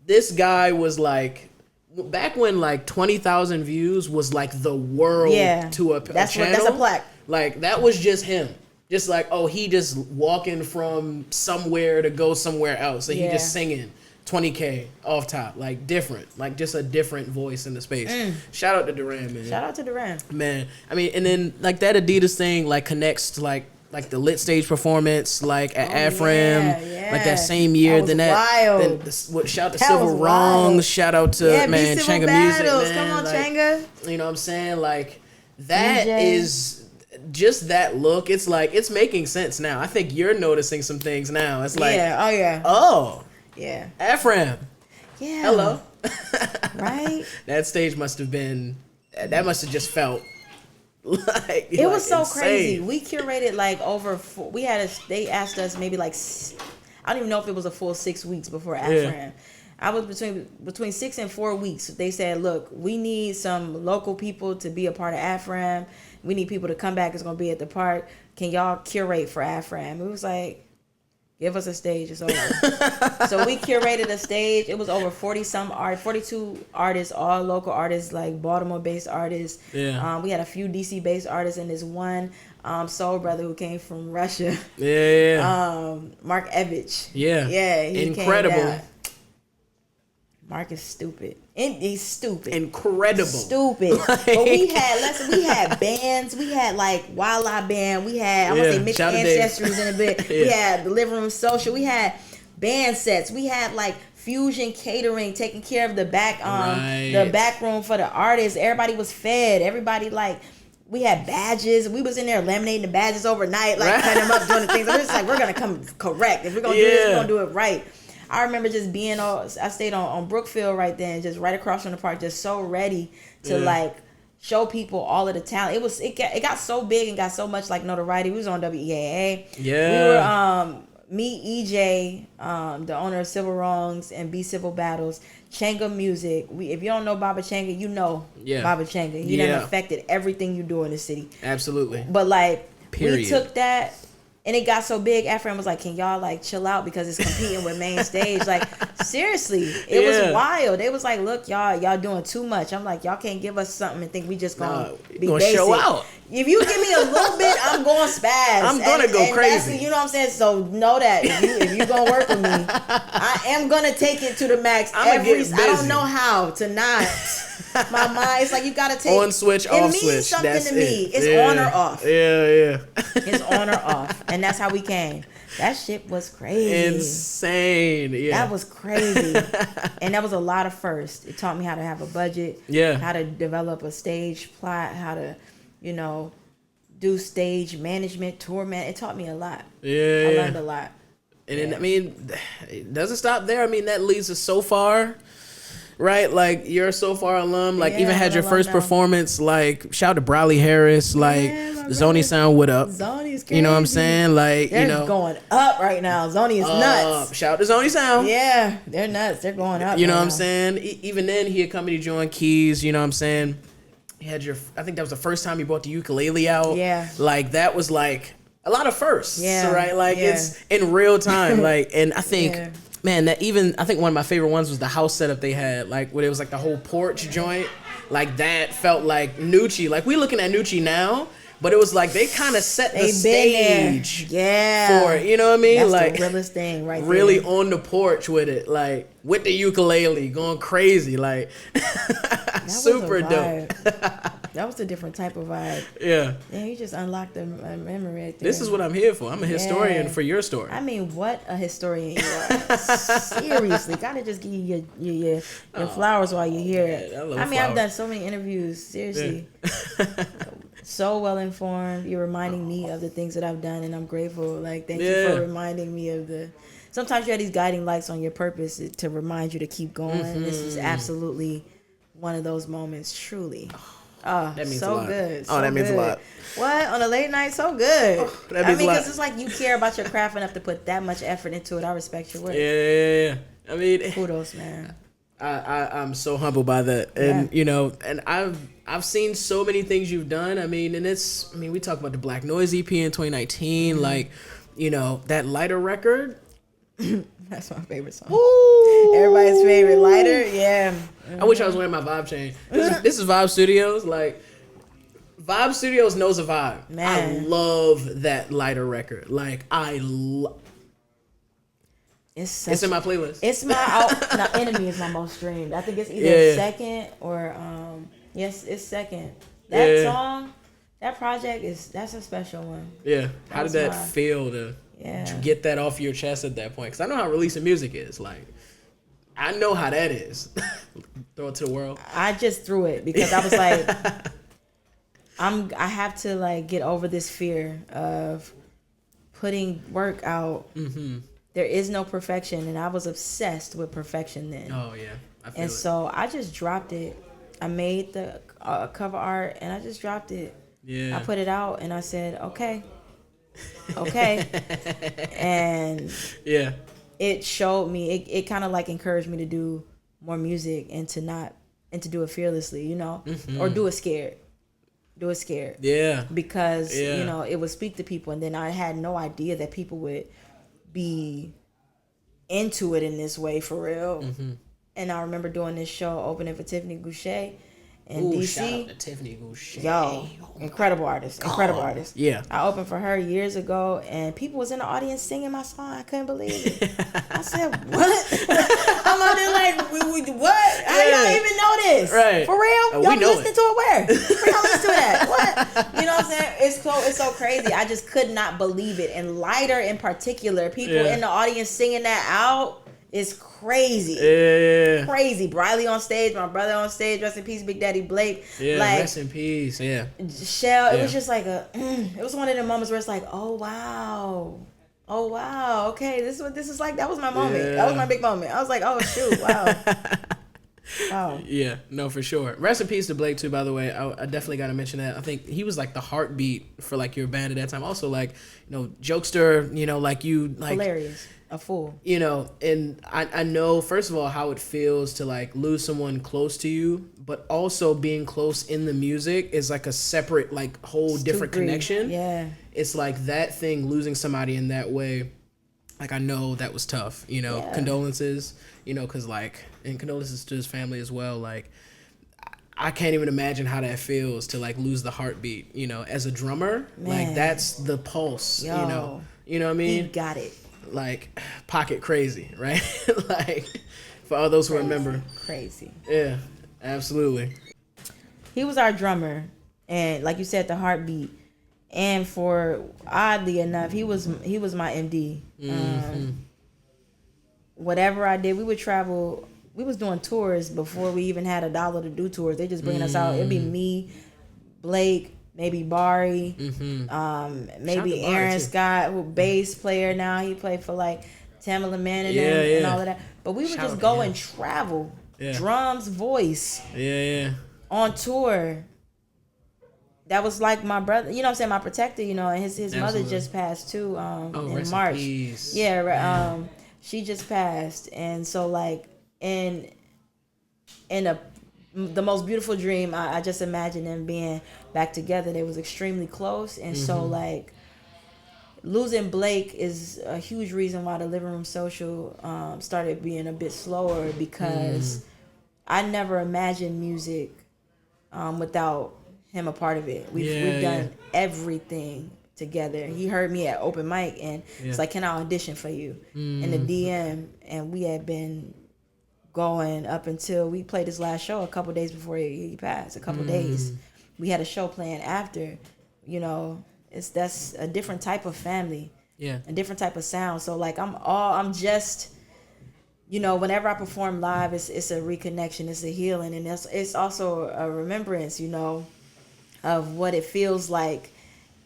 this guy was like, back when like 20,000 views was like the world to a channel. That's a plaque. Like that was just him. Just like, oh, he just walking from somewhere to go somewhere else. And he just singing 20K off top. Like different. Like just a different voice in the space. Shout out to Duran, man. Shout out to Duran. Man. I mean, and then like that Adidas thing like connects to like the lit stage performance, like at Afram, like that same year. That was wild. Then shout out to Civil Wrongs. Shout out to man Changa Music, man. Come on, like, Changa. You know what I'm saying? Like that is just that look. It's like it's making sense now. I think you're noticing some things now. It's like oh yeah, Afram. Yeah. Hello. Right. That stage must have just felt. Like it was so insane. crazy. We curated like they asked us maybe like I don't even know if it was a full 6 weeks before Afram. I was between 6 and 4 weeks. They said, look, we need some local people to be a part of Afram. We need people to come back. It's gonna be at the park. Can y'all curate for Afram? It was like, give us a stage. It's over. So we curated a stage. It was over 42 artists, all local artists, like Baltimore-based artists. Yeah. We had a few DC-based artists and this one soul brother who came from Russia. Mark Evich. Yeah. Yeah. He incredible. Came down. Mark is stupid. He's stupid. Incredible. Stupid. But we had bands. We had like Wildlife Band. We had, I want to say Mixed Ancestries in a bit. We had the Living Room Social. We had band sets. We had like Fusion Catering taking care of the back room for the artists. Everybody was fed. Everybody like, we had badges. We was in there laminating the badges overnight, like cutting them up, doing the things. We're just like, we're going to come correct. If we're going to do this, we're going to do it right. I remember just being I stayed on Brookfield right then, just right across from the park, just so ready to like show people all of the talent. It got so big and got so much like notoriety. We was on WEAA. Yeah. We were me, EJ, the owner of Civil Wrongs and B Civil Battles, Changa Music. If you don't know Baba Changa, you know Baba Changa. He done affected everything you do in the city. Absolutely. But like Period. We took that. And it got so big, Afram was like, can y'all like chill out because it's competing with main stage? Like, seriously, it was wild. They was like, look, y'all doing too much. I'm like, y'all can't give us something and think we just gonna be basic. Show out. If you give me a little bit, I'm going spaz. I'm gonna go crazy. You know what I'm saying? So know that if you gonna work with me, I am gonna take it to the max. I don't know how to not. My mind, it's like you gotta take on switch, off switch. It means something to me. It's on or off. Yeah. It's on or off, and that's how we came. That shit was crazy. Insane. Yeah. That was crazy, and that was a lot of firsts. It taught me how to have a budget. Yeah. How to develop a stage plot. How to, do stage management, tour man. It taught me a lot. Yeah. I learned a lot. And then, I mean, it doesn't stop there. I mean, that leads us so far. Right, like you're a So Far alum. Like even had your first performance. Like shout out to Briley Harris. Like Zoni Sound, what up? Zoni's crazy. You know what I'm saying? Like they're going up right now. Zoni is nuts. Shout out to Zoni Sound. Yeah, they're nuts. They're going up. You know what I'm saying? Even then, he accompanied you on keys. You know what I'm saying? He had I think that was the first time he brought the ukulele out. Yeah. Like that was like a lot of firsts. Yeah. Right. Like it's in real time. Like, and I think. Yeah. Man, I think one of my favorite ones was the house setup they had, like where it was like the whole porch joint, like that felt like Nucci. Like we looking at Nucci now, but it was like they kind of set the stage, for it. You know what I mean? That's like the realest thing, right? Really there. On the porch with it, like with the ukulele, going crazy, like super dope. That was a different type of vibe. Yeah. Yeah, you just unlocked the memory right there. This is what I'm here for. I'm a historian for your story. I mean, what a historian you are. Seriously. Gotta just give you your flowers while you're here. I mean, I've done so many interviews. Seriously. Yeah. So well informed. You're reminding me of the things that I've done, and I'm grateful. Like, thank you for reminding me of sometimes you have these guiding lights on your purpose to remind you to keep going. Mm-hmm. This is absolutely one of those moments, truly. Oh, that means so a lot. Good. So that means a lot. What? On a late night? So good. Oh, that means a lot. Because it's like you care about your craft enough to put that much effort into it. I respect your work. Yeah. I mean, kudos, man. I'm so humbled by that. And, and I've seen so many things you've done. I mean, and we talk about the Black Noise EP in 2019, mm-hmm. like, that Lighter record. That's my favorite song. Ooh. Everybody's favorite. Lighter, yeah. I wish I was wearing my Vibe chain. This is Vibe Studios. Like, Vibe Studios knows a vibe. Man. I love that lighter record. Like it's in my playlist. It's my now, Enemy is my most streamed. I think it's either second or yes, it's second. That song, that project that's a special one. Yeah. How did that feel to get that off your chest at that point? Because I know how releasing music is. Like, I know how that is. Throw it to the world. I just threw it because I was like, I have to like get over this fear of putting work out. Mm-hmm. There is no perfection, and I was obsessed with perfection then. Oh yeah, I feel and it. So I just dropped it. I made the cover art, and I just dropped it. Yeah. I put it out, and I said, okay, and yeah, it showed me. It kind of like encouraged me to do more music and to do it fearlessly, you know, or do it scared. Do it scared. Yeah. Because you know it would speak to people, and then I had no idea that people would be into it in this way for real. Mm-hmm. And I remember doing this show opening for Tiffany Goucher in DC. Shout out to Tiffany Goucher. Yo, incredible artist. Yeah. I opened for her years ago, and people was in the audience singing my song. I couldn't believe it. I said, what? I'm out there like, what? How y'all even know this? Right. For real? Y'all we know listening to it where? Where y'all listen to that? What? You know what I'm saying? It's so crazy. I just could not believe it. And Lighter in particular, people in the audience singing that out is crazy. Yeah. Crazy. Briley on stage, my brother on stage, rest in peace, Big Daddy Blake. Yeah, like, rest in peace. Yeah. Shell, it was just like it was one of the moments where it's like, oh wow, okay, this is what this is like. That was my moment. That was my big moment. I was like, oh shoot, wow. Wow. Yeah, no, for sure. Rest in peace to Blake too, by the way. I definitely got to mention that. I think he was like the heartbeat for like your band at that time. Also, like, you know, jokester, you know, like you like hilarious. A fool. You know, and I know, first of all, how it feels to like lose someone close to you, but also being close in the music is like a separate, like whole different connection. Yeah. It's like that thing, losing somebody in that way. Like, I know that was tough, you know, condolences, you know, cause like, and condolences to his family as well. Like, I can't even imagine how that feels to like lose the heartbeat, you know, as a drummer. Man. Like, that's the pulse, you know what I mean? He got it. Like, pocket crazy, right? Like, for all those who remember. Crazy. Yeah, absolutely. He was our drummer, and like you said, the heartbeat. And for, oddly enough, he was my MD. Whatever I did, we would travel. We was doing tours before we even had $1 to do tours. They just bringing us out. It'd be me, Blake, maybe Bari, maybe Aaron Scott, who bass player now. He played for like Tamala Man and all of that. But we would just go and travel. Yeah. Drums, voice. Yeah. On tour. That was like my brother, you know what I'm saying, my protector, you know, and his mother just passed too in March. Yeah, she just passed. And so like in the most beautiful dream, I just imagined them being back together. They was extremely close. And so like losing Blake is a huge reason why the Living Room Social started being a bit slower, because I never imagined music without him a part of it. We've done everything together. He heard me at open mic and it's like, can I audition for you? In the DM, and we had been going up until we played his last show a couple days before he passed. A couple days. We had a show planned after. You know, that's a different type of family. Yeah. A different type of sound. So like I'm just, you know, whenever I perform live, it's a reconnection, it's a healing, and it's also a remembrance, you know, of what it feels like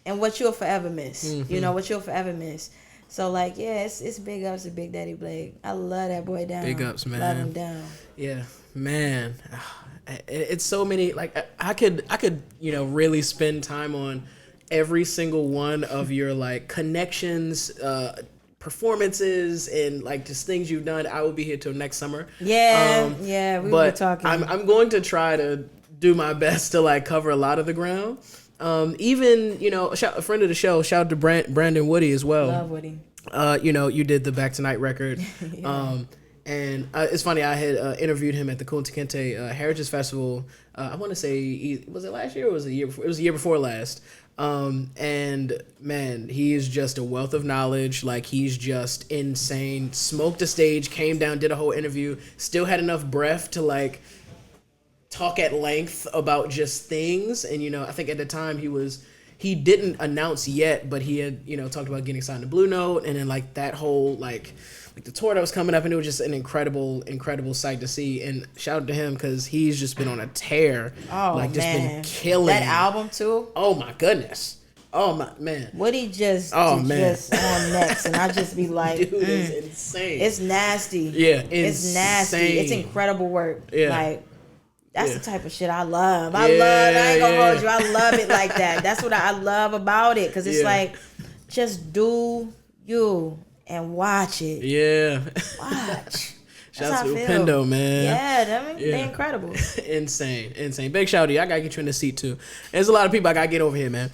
and what you'll forever miss. You know, what you'll forever miss. So like, yeah, it's big ups to Big Daddy Blake. I love that boy down. Big ups, man. Love him down. Yeah, man. It's so many, like I could, you know, really spend time on every single one of your like connections, performances, and like just things you've done. I will be here till next summer. Yeah, we were talking. I'm going to try to do my best to like cover a lot of the ground. Even, you know, a friend of the show, shout out to Brandon Woody as well. Love Woody. You know, you did the Back Tonight record. And it's funny, I had interviewed him at the Kunta Kinte Heritage Festival. I want to say, was it last year or was it the year before? It was the year before last. And man, he is just a wealth of knowledge. Like, he's just insane. Smoked a stage, came down, did a whole interview, still had enough breath to like talk at length about just things. And, you know, I think at the time he didn't announce yet, but he had, you know, talked about getting signed to Blue Note, and then like that whole like the tour that was coming up, and it was just an incredible sight to see. And shout out to him, because he's just been on a tear. Oh, like, just man. been killing that album too. Oh my goodness. Oh my man. What he just man. just on next, and I just be like, dude, it's insane. It's nasty. Yeah, it's nasty. It's incredible work. Yeah. Like, that's the type of shit I love. I ain't gonna hold you. I love it like that. That's what I love about it, because it's like, just do you and watch it. Yeah. Watch. Shout out to Upendo, man. Yeah, they're incredible. Insane. Big shout out to you. I gotta get you in the seat too. There's a lot of people I gotta get over here, man.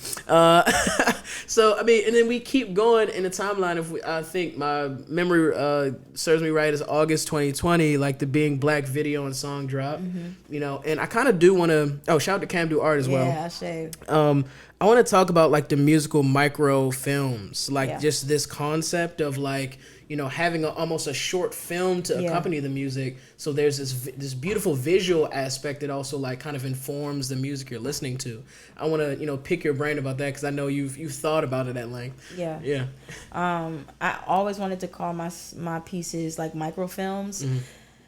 So I mean, and then we keep going in the timeline. I think my memory serves me right, is August 2020, like the Being Black video and song drop. Mm-hmm. You know, and I kind of do want to. Oh, shout out to Cam Do Art as well. Yeah, I say. I want to talk about like the musical micro films, like just this concept of like, you know, having almost a short film to accompany the music. So there's this beautiful visual aspect that also like kind of informs the music you're listening to. I want to, you know, pick your brain about that, because I know you've thought about it at length. Yeah. I always wanted to call my pieces like microfilms. Mm-hmm.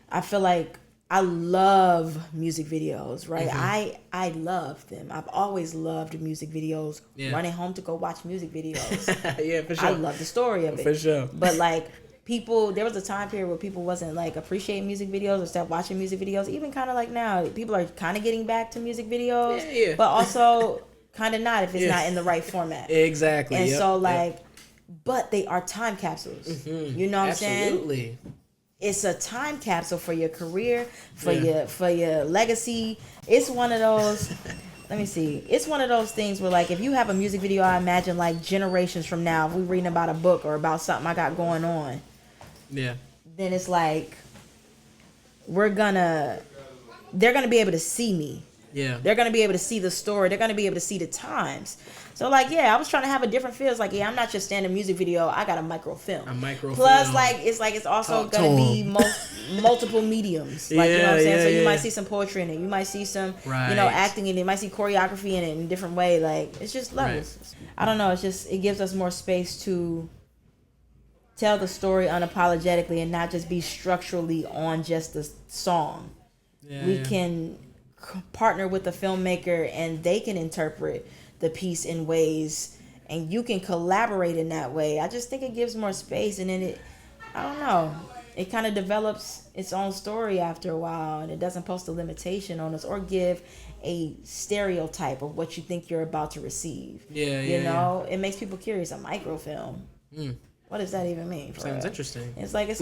I feel like I love music videos, right? Mm-hmm. I love them. I've always loved music videos. Yeah. Running home to go watch music videos. Yeah, for sure. I love the story of it. For sure. But like, there was a time period where people wasn't like appreciating music videos or stopped watching music videos. Even kind of like now, people are kind of getting back to music videos. Yeah. But also kind of not if it's not in the right format. Exactly. And so like, but they are time capsules. Mm-hmm. You know what I'm saying? Absolutely. It's a time capsule for your career, for your legacy. It's one of those. Let me see. It's one of those things where, like, if you have a music video, I imagine like generations from now, if we're reading about a book or about something I got going on. Yeah. Then it's like, they're gonna be able to see me. Yeah. They're gonna be able to see the story. They're gonna be able to see the times. So like, I was trying to have a different feel. It's like, I'm not just standing music video. I got a microfilm. Plus, like, it's also gonna be multiple mediums. Like, you know what I'm saying? So you might see some poetry in it. You might see some, acting in it. You might see choreography in it in a different way. Like, it's just levels. Right. I don't know. It's just, it gives us more space to tell the story unapologetically and not just be structurally on just the song. We can partner with the filmmaker, and they can interpret the piece in ways, and you can collaborate in that way. I just think it gives more space, and then I don't know, it kind of develops its own story after a while, and it doesn't post a limitation on us or give a stereotype of what you think you're about to receive. You know, it makes people curious. A microfilm. What does that even mean? Sounds interesting. It's like, it's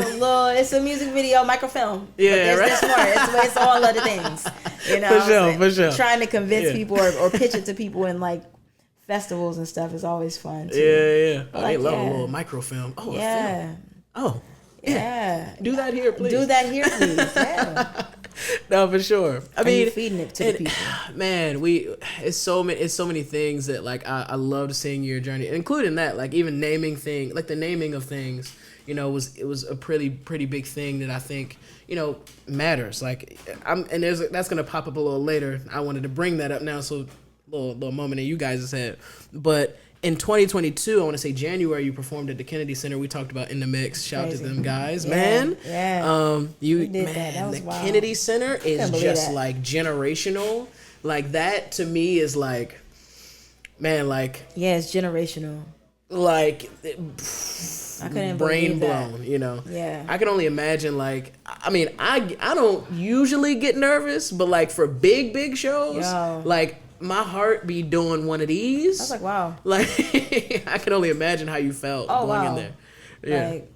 a music video, microfilm. Yeah, but there's more. It's all other things. You know, for sure. Trying to convince people or pitch it to people in like festivals and stuff is always fun too. Yeah. But they love a little microfilm. Oh, yeah. A film. Oh, yeah. Do that here, please. Yeah. No, for sure. I mean, you're feeding it to the people. Man, it's so many things that like I loved seeing your journey, including that, like even naming things, like the naming of things, you know, it was a pretty big thing that I think, you know, matters. Like that's gonna pop up a little later. I wanted to bring that up now, so little moment that you guys just had, but. In 2022, I want to say January, you performed at the Kennedy Center. We talked about In the Mix. Shout out to them guys, man. Yeah. You did that was the wild. Kennedy Center is just like generational. Like that to me is like, man, like it's generational. Like I couldn't brain believe that. blown, you know. Yeah. I can only imagine. Like, I mean, I don't usually get nervous, but like for big shows, like. My heart be doing one of these. I was like, wow. Like, I can only imagine how you felt going in there. Yeah. Like,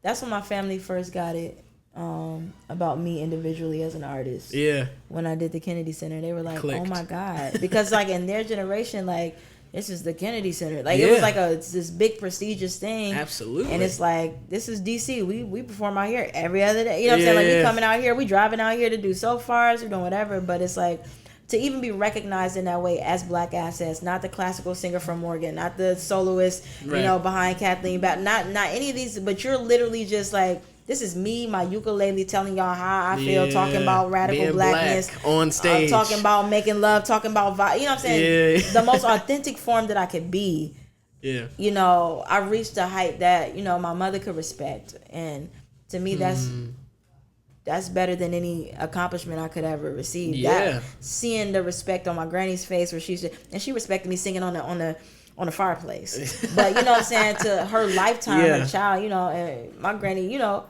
that's when my family first got it about me individually as an artist. Yeah. When I did the Kennedy Center, they were like, oh my God. Because like in their generation, like this is the Kennedy Center. Like it was like it's this big prestigious thing. Absolutely. And it's like, this is DC. We perform out here every other day. You know what I'm saying? Like we coming out here, we driving out here to do so fars, we're doing whatever. But it's like, to even be recognized in that way as Black assets, not the classical singer from Morgan, not the soloist, you know, behind Kathleen, not any of these, but you're literally just like, this is me, my ukulele, telling y'all how I feel, talking about radical being blackness black on stage, talking about making love, talking about you know what I'm saying? The most authentic form that I could be. Yeah. You know, I reached a height that, you know, my mother could respect, and to me that's better than any accomplishment I could ever receive. That, seeing the respect on my granny's face, where she respected me singing on the fireplace. But you know what I'm saying, to her lifetime, her child, you know, and my granny, you know,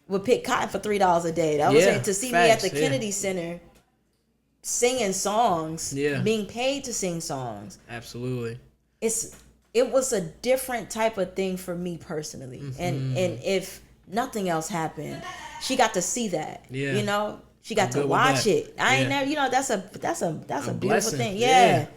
would pick cotton for $3 a day. That was saying, to see me at the Kennedy Center singing songs, being paid to sing songs. Absolutely. It was a different type of thing for me personally. And if nothing else happened, she got to see that. You know, she got to watch it. I ain't never, you know, that's a beautiful thing.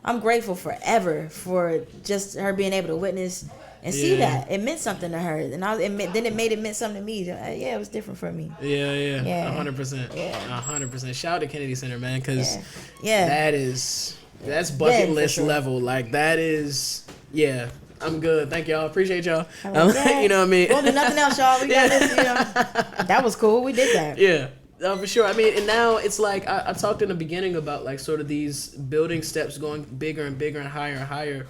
I'm grateful forever for just her being able to witness and see that. It meant something to her, and then it meant something to me. It was different for me. 100%. 100%. Shout out to Kennedy Center, man, because that's bucket list level. Like that is, I'm good. Thank y'all. Appreciate y'all. You know what I mean? Well, nothing else, y'all. We got this. You know, that was cool. We did that. For sure. I mean, and now it's like I talked in the beginning about like sort of these building steps going bigger and bigger and higher.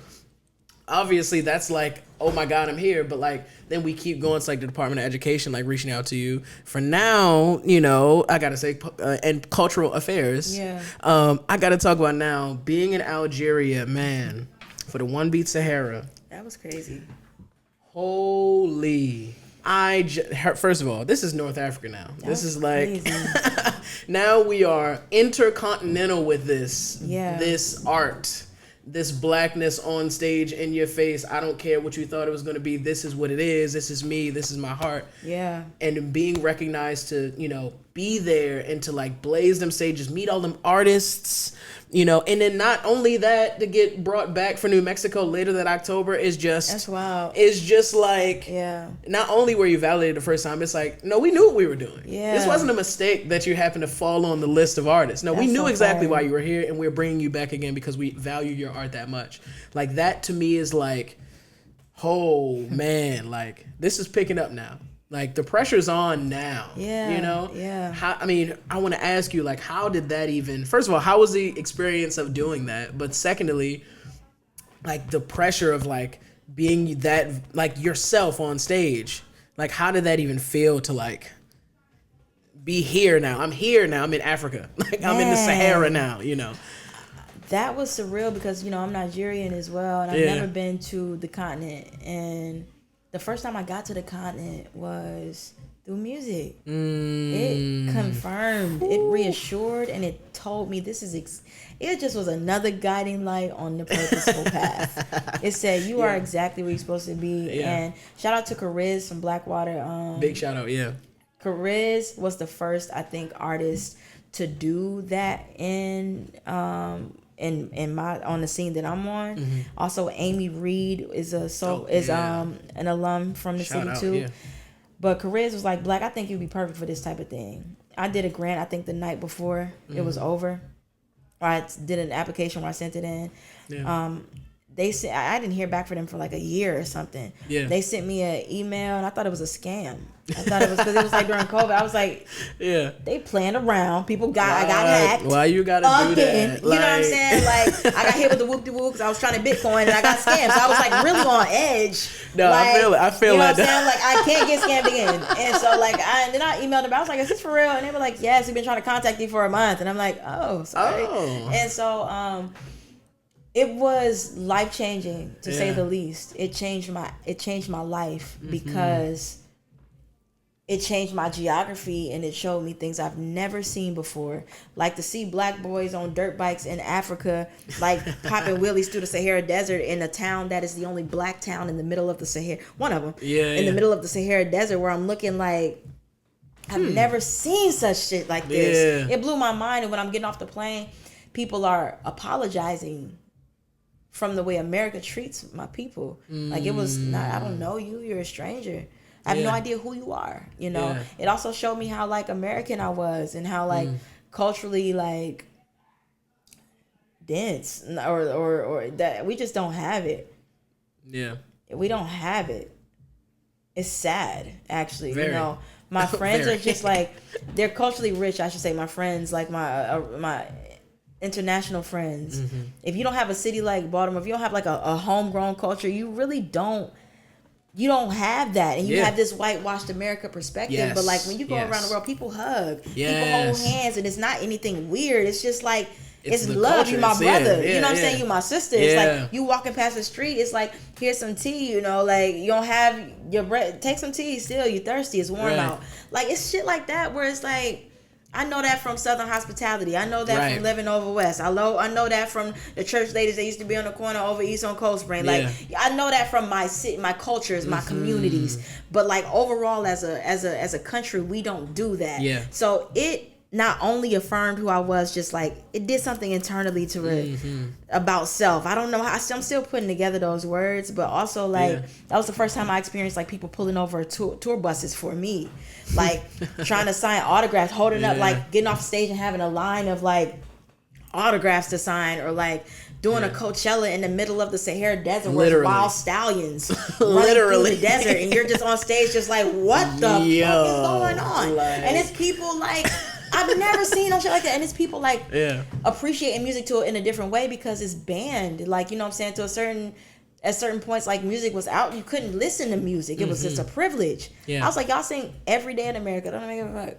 Obviously, that's like, oh my God, I'm here. But like, then we keep going. It's like the Department of Education, like reaching out to you. For now, you know, I gotta say, and cultural affairs. I gotta talk about now being in Algeria, man, for the One Beat Sahara. That was crazy. Holy. First of all, this is North Africa now. This is like now we are intercontinental with this art, this blackness on stage in your face. I don't care what you thought it was going to be. This is what it is. This is me. This is my heart. And being recognized to, you know, be there and to like blaze them stages, meet all them artists, you know, and then not only that, to get brought back for New Mexico later that October is just, that's wild. It's just like, not only were you validated the first time, it's like, no, we knew what we were doing. This wasn't a mistake that you happened to fall on the list of artists. No, we knew exactly why you were here, and we're bringing you back again because we value your art that much. Like that to me is like, oh man, like this is picking up now. Like the pressure's on now, you know? How, I mean, I want to ask you, like, how did that even, first of all, how was the experience of doing that? But secondly, like the pressure of like being that, like yourself on stage, like how did that even feel to like be here now? I'm here now. I'm in Africa. Like I'm in the Sahara now, you know? That was surreal because, you know, I'm Nigerian as well, and I've never been to the continent, and the first time I got to the continent was through music. It confirmed, it reassured, and it told me this is, it just was another guiding light on the purposeful path. It said, you are exactly where you're supposed to be. And shout out to Cariz from Blackwater. Big shout out, Cariz was the first, I think, artist to do that in my on the scene that I'm on. Also, Amy Reed is an alum from the city too. But Cariz was like, Black, I think you'd be perfect for this type of thing. I did a grant, I think the night before it was over. I did an application where I sent it in. They said I didn't hear back from them for like a year or something. They sent me an email and I thought it was a scam. I thought it was because it was like during COVID. I was like, they playing around. I got hacked. Why you gotta do that? You know what I'm saying? Like I got hit with the whoop-de-whoop because I was trying to Bitcoin and I got scammed. So I was like really on edge. No, like, I feel you know like what I'm saying? Like I can't get scammed again. And so like then I emailed them. I was like, is this for real? And they were like, yes, we've been trying to contact you for a month. And I'm like, oh, sorry. And so it was life-changing to say the least. It changed my life because it changed my geography and it showed me things I've never seen before. Like to see Black boys on dirt bikes in Africa, like popping wheelies through the Sahara Desert in a town that is the only Black town in the middle of the Sahara. One of them. In the middle of the Sahara Desert, where I'm looking like, I've never seen such shit like this. It blew my mind. And when I'm getting off the plane, people are apologizing from the way America treats my people. Like it was not, I don't know you, you're a stranger. I have no idea who you are, you know. Yeah. It also showed me how like American I was and how like culturally like dense or that we just don't have it. Yeah. We don't have it. It's sad, actually. Very. You know, my friends Very. are just like, they're culturally rich, I should say. My friends, like my international friends. If you don't have a city like Baltimore, if you don't have like a homegrown culture, you really don't. You don't have that, and you have this whitewashed America perspective. Yes. But like when you go around the world, people hug, people hold hands, and it's not anything weird. It's just like it's love. culture. You my It's brother. yeah, you know what I'm saying? You my sister. It's like you walking past the street. It's like here's some tea. You know, like you don't have your bread. Take some tea. Still, you thirsty. It's warm out. Like it's shit like that where it's like. I know that from Southern hospitality. I know that from living over West. I know that from the church ladies that used to be on the corner over East on Cold Spring. Like I know that from my city, my cultures, my communities. But like overall, as a country, we don't do that. Yeah. So it not only affirmed who I was, just like it did something internally to about self. I don't know how. I'm still putting together those words, but also like that was the first time I experienced like people pulling over tour buses for me. Like trying to sign autographs, holding up, like getting off stage and having a line of like autographs to sign, or like doing a Coachella in the middle of the Sahara Desert with wild stallions running through the desert, and you're just on stage just like, what the fuck is going on? Like, and it's people like I've never seen no shit like that, and it's people like appreciating music to it in a different way because it's banned. Like, you know what I'm saying, to at certain points, like music was out, you couldn't listen to music. It was just a privilege. I was like, y'all sing every day in America. Don't make a fuck.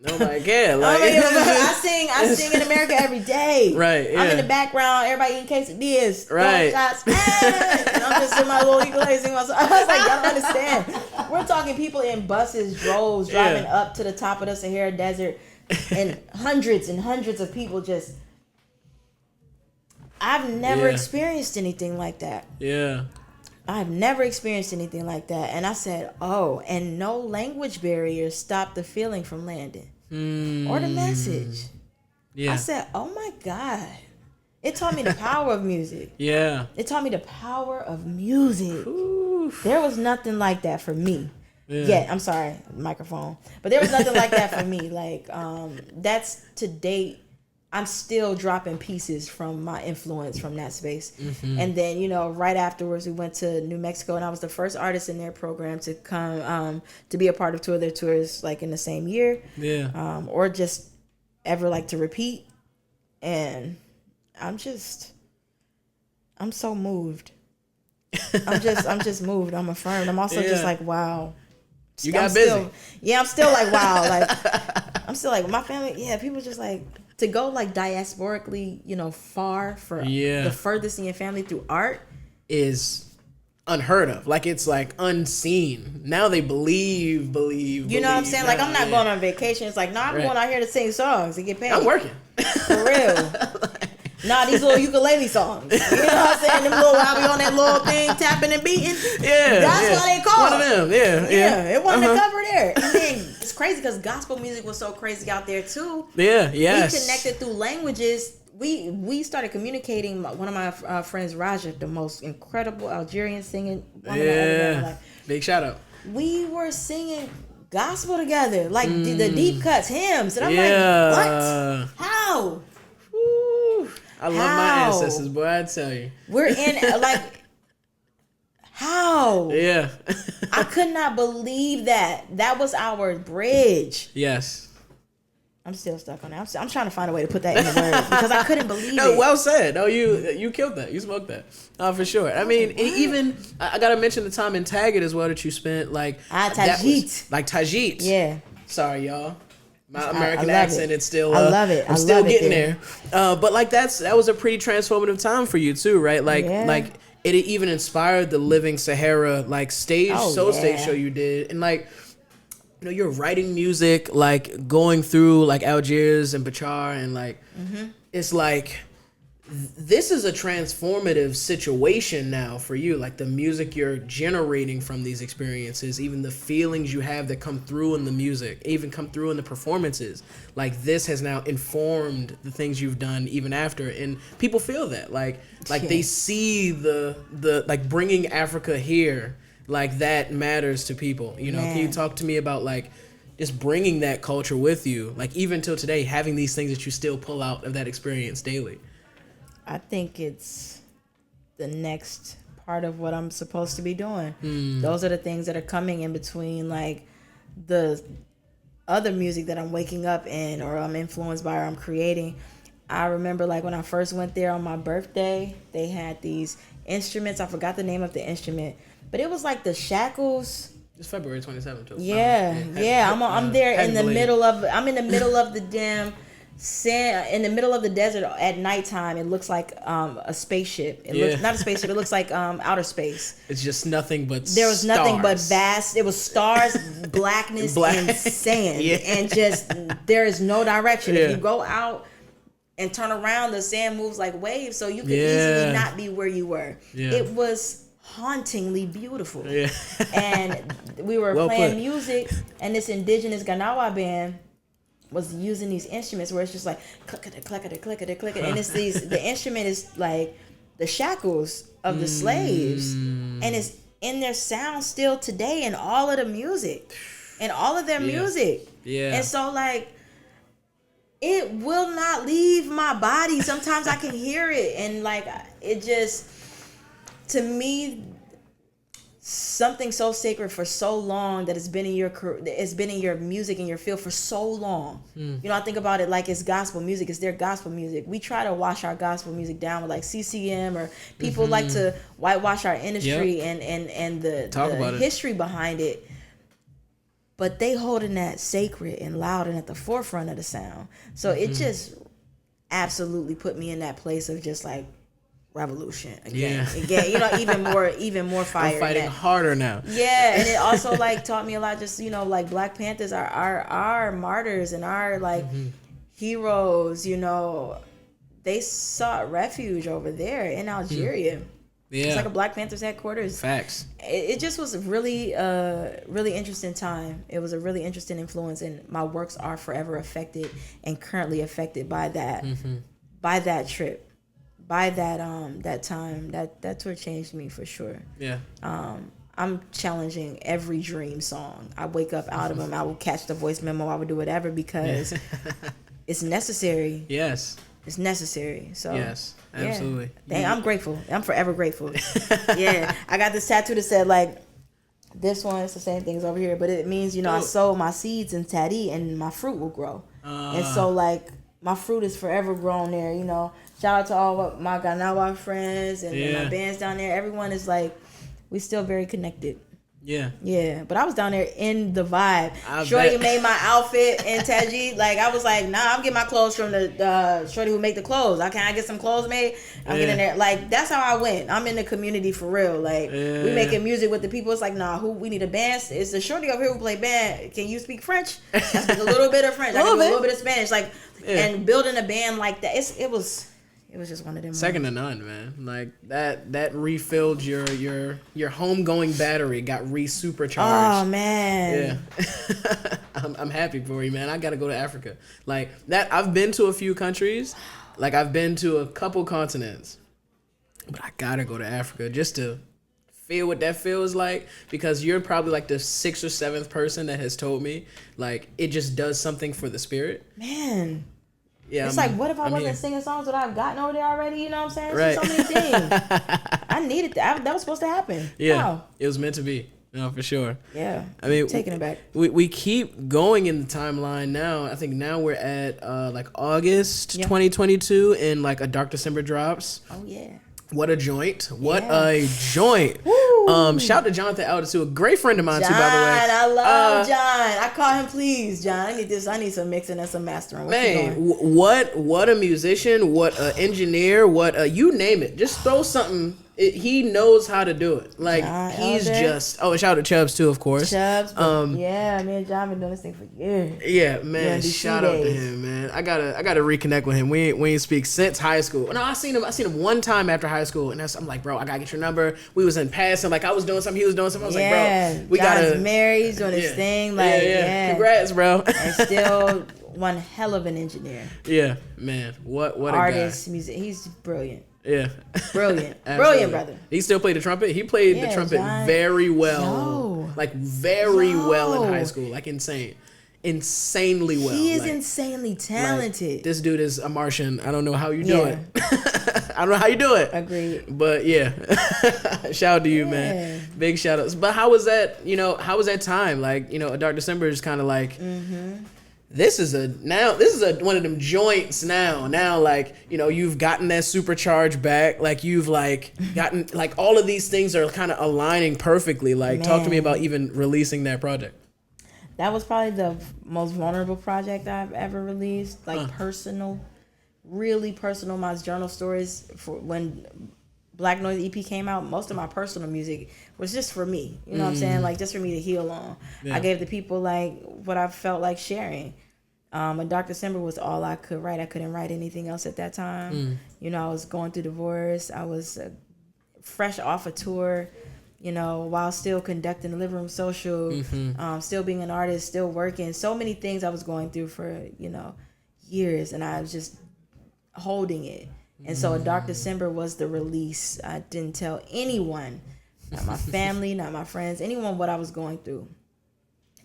Oh my god! Like, I sing in America every day. Right. Yeah. I'm in the background. Everybody eating quesadillas. Right. Shots. And I'm just in my little ukulele singing my song. I was like, y'all don't understand. We're talking people in buses, droves, driving up to the top of the Sahara Desert, and hundreds of people just. I've never experienced anything like that. Yeah. I've never experienced anything like that. And I said, oh, and no language barriers stopped the feeling from landing. Or the message. Yeah. I said, oh my God. It taught me the power of music. Yeah. It taught me the power of music. Oof. There was nothing like that for me. Yeah. I'm sorry, microphone. But there was nothing like that for me. Like, that's to date. I'm still dropping pieces from my influence from that space. And then, you know, right afterwards, we went to New Mexico, and I was the first artist in their program to come to be a part of two of their tours, like in the same year. Yeah. Or just ever like to repeat. And I'm so moved. I'm just moved. I'm affirmed. I'm also just like, wow. You got busy. I'm still like, wow. Like, I'm still like, my family, people just like, to go like diasporically, you know, far for the furthest in your family through art is unheard of. Like, it's like unseen. Now they believe. You know what I'm saying? Like, I'm not going on vacation. It's like, I'm going out here to sing songs and get paid. I'm working. For real. These little ukulele songs. You know what I'm saying? Them little, I'll be on that little thing, tapping and beating. Yeah. That's why they call one of them. Yeah. It wasn't a cover there. And then it's crazy because gospel music was so crazy out there too. Yeah, yes. We connected through languages. We started communicating. One of my friends, Raja, the most incredible Algerian singing woman I ever met in my life. Big shout out. We were singing gospel together, like the deep cuts, hymns. And I'm like, what? How? I love my ancestors, boy, I tell you. We're in, like, how? Yeah. I could not believe that. That was our bridge. Yes. I'm still stuck on that. I'm trying to find a way to put that in the words because I couldn't believe it. No, well said. No, you killed that. You smoked that. For sure. I mean, even, I got to mention the time in Taggart as well that you spent, like. Tajit. Like Tajit. Yeah. Sorry, y'all. My American accent, it's still. I love it. I'm still getting there. But like that was a pretty transformative time for you too, right? Like it even inspired the Living Sahara like stage show you did, and like, you know, you're writing music, like going through like Algiers and Bachar, and like it's like this is a transformative situation now for you. Like the music you're generating from these experiences, even the feelings you have that come through in the music, even come through in the performances. Like this has now informed the things you've done even after, and people feel that. Like they see the like bringing Africa here, like that matters to people. You know, Man. Can you talk to me about like just bringing that culture with you, like even till today, having these things that you still pull out of that experience daily? I think it's the next part of what I'm supposed to be doing. Those are the things that are coming in between, like the other music that I'm waking up in or I'm influenced by or I'm creating. I remember like when I first went there on my birthday, they had these instruments. I forgot the name of the instrument, but it was like the shackles. It's February 27th. Yeah. I'm there in the middle of. I'm in the middle of the damn sand, in the middle of the desert at nighttime. It looks like a spaceship. It looks not a spaceship. It looks like outer space. It's just nothing but there was stars. Nothing but vast. It was stars, blackness, and sand, and just there is no direction. If you go out and turn around, the sand moves like waves, so you could easily not be where you were. It was hauntingly beautiful. And we were playing music, and this indigenous Ganawa band was using these instruments where it's just like clickety clickety clickety clickety, and it's the instrument is like the shackles of the slaves, and it's in their sound still today in all of the music and all of their music. And so like it will not leave my body. Sometimes I can hear it, and like it just, to me, something so sacred for so long that it's been in your music and your field for so long. You know, I think about it like it's gospel music. It's their gospel music. We try to wash our gospel music down with like CCM, or people like to whitewash our industry and the history behind it. But they holding that sacred and loud and at the forefront of the sound. So it just absolutely put me in that place of just like revolution again. You know, even more fire. I'm fighting harder now. Yeah, and it also like taught me a lot. Just, you know, like Black Panthers are our martyrs and our like heroes. You know, they sought refuge over there in Algeria. It's like a Black Panthers headquarters. Facts. It just was a really interesting time. It was a really interesting influence, and my works are forever affected and currently affected by that, by that trip, by that time. That tour changed me for sure. Yeah. I'm challenging every dream song. I wake up out of them. I will catch the voice memo. I would do whatever because it's necessary. Yes. It's necessary. So yes, absolutely. I'm grateful. I'm forever grateful. I got this tattoo that said like, this one, it's the same things over here, but it means, you know, I sow my seeds in Tadi and my fruit will grow. And so like my fruit is forever grown there. You know, shout out to all my Ganawa friends and my bands down there. Everyone is like, we still very connected. Yeah, but I was down there in the vibe. Shorty made my outfit in Taji. Like I was like, nah, I'm getting my clothes from the Shorty who make the clothes. Can I get some clothes made? I'm getting there. Like that's how I went. I'm in the community for real. Like we making music with the people. It's like, nah, we need a band. It's the Shorty over here who play band. Can you speak French? I speak a little bit of French. I can do a little bit of Spanish. Like and building a band like that. It was just one of them. Second to none, man. Like that refilled your homegoing battery, got supercharged. Oh man. Yeah. I'm happy for you, man. I gotta go to Africa. Like that, I've been to a few countries. Like I've been to a couple continents. But I gotta go to Africa just to feel what that feels like, because you're probably like the 6th or 7th person that has told me like it just does something for the spirit. Man. Yeah, it's like, what if I wasn't singing songs that I've gotten over there already? You know what I'm saying? Right. So many things. I needed that. That was supposed to happen. Yeah. Wow. It was meant to be. No, for sure. Yeah. I mean, taking it back. We keep going in the timeline now. I think now we're at like August 2022, and like A Dark December drops. Oh yeah. What a joint. What a joint. Woo. Shout to Jonathan Elders, too, a great friend of mine John, too, by the way. I love John. I call him, please, John. I need some mixing and some mastering. What a musician, what an engineer, you name it. Just throw something. He knows how to do it. Like he's just. Oh, and shout out to Chubbs too, of course. Chubbs, yeah, me and John been doing this thing for years. Yeah, man. Shout out to him, man. I gotta reconnect with him. We ain't speak since high school. No, I seen him one time after high school, and I'm like, bro, I gotta get your number. We was in passing, like I was doing something, he was doing something. I was like, bro, we John's married, he's doing his thing. Like, congrats, bro. And still one hell of an engineer. Yeah, man. What artist, a guy. music. He's brilliant. Yeah. Brilliant. Brilliant, brother. He still played the trumpet. He played the trumpet very well. Like very well in high school. Like insanely well. He is insanely talented. Like, this dude is a Martian. I don't know how you do it. I don't know how you do it. Agreed. But yeah. Shout out to you, man. Big shout outs. But how was that, how was that time? Like, A Dark December is kind of like This is one of them joints now. Now, like, you've gotten that supercharge back. Like, you've, like, gotten, like, all of these things are kind of aligning perfectly. Like, talk to me about even releasing that project. That was probably the most vulnerable project I've ever released. Like, personal, really personal. My journal stories for when Black Noise EP came out, most of my personal music was just for me. You know what I'm saying? Like, just for me to heal on. Yeah. I gave the people, like, what I felt like sharing. And Dark December was all I could write. I couldn't write anything else at that time. I was going through divorce. I was fresh off a tour, while still conducting the living room social, still being an artist, still working. So many things I was going through for, years, and I was just holding it. And so A Dark December was the release. I didn't tell anyone, not my family, not my friends, anyone what I was going through.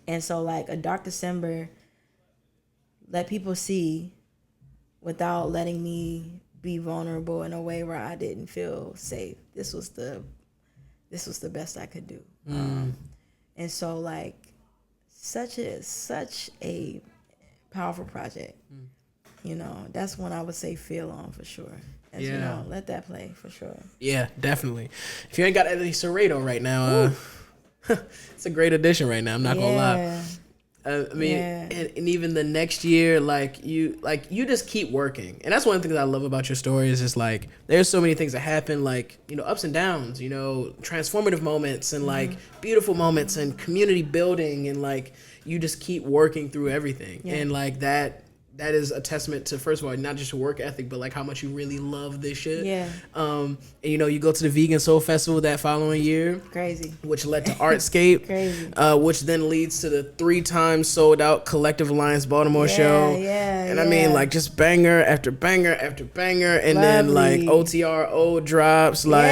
And so, like, A Dark December let people see without letting me be vulnerable in a way where I didn't feel safe. This was the best I could do. And so, like, such a powerful project. That's one I would say feel on for sure. Let that play for sure. Yeah, definitely. If you ain't got any Serrato right now, it's a great addition right now. I'm not gonna lie. And even the next year, like you just keep working, and that's one of the things I love about your story is just like there's so many things that happen, like ups and downs, transformative moments and like beautiful moments and community building, and like you just keep working through everything, and like that is a testament to, first of all, not just your work ethic, but like how much you really love this shit. Yeah. And you go to the Vegan Soul Festival that following year. Crazy. Which led to Artscape. Crazy. Which then leads to the 3 times sold out Collective Alliance Baltimore show. And I mean, like, just banger after banger after banger, and then like OTRO drops. Like,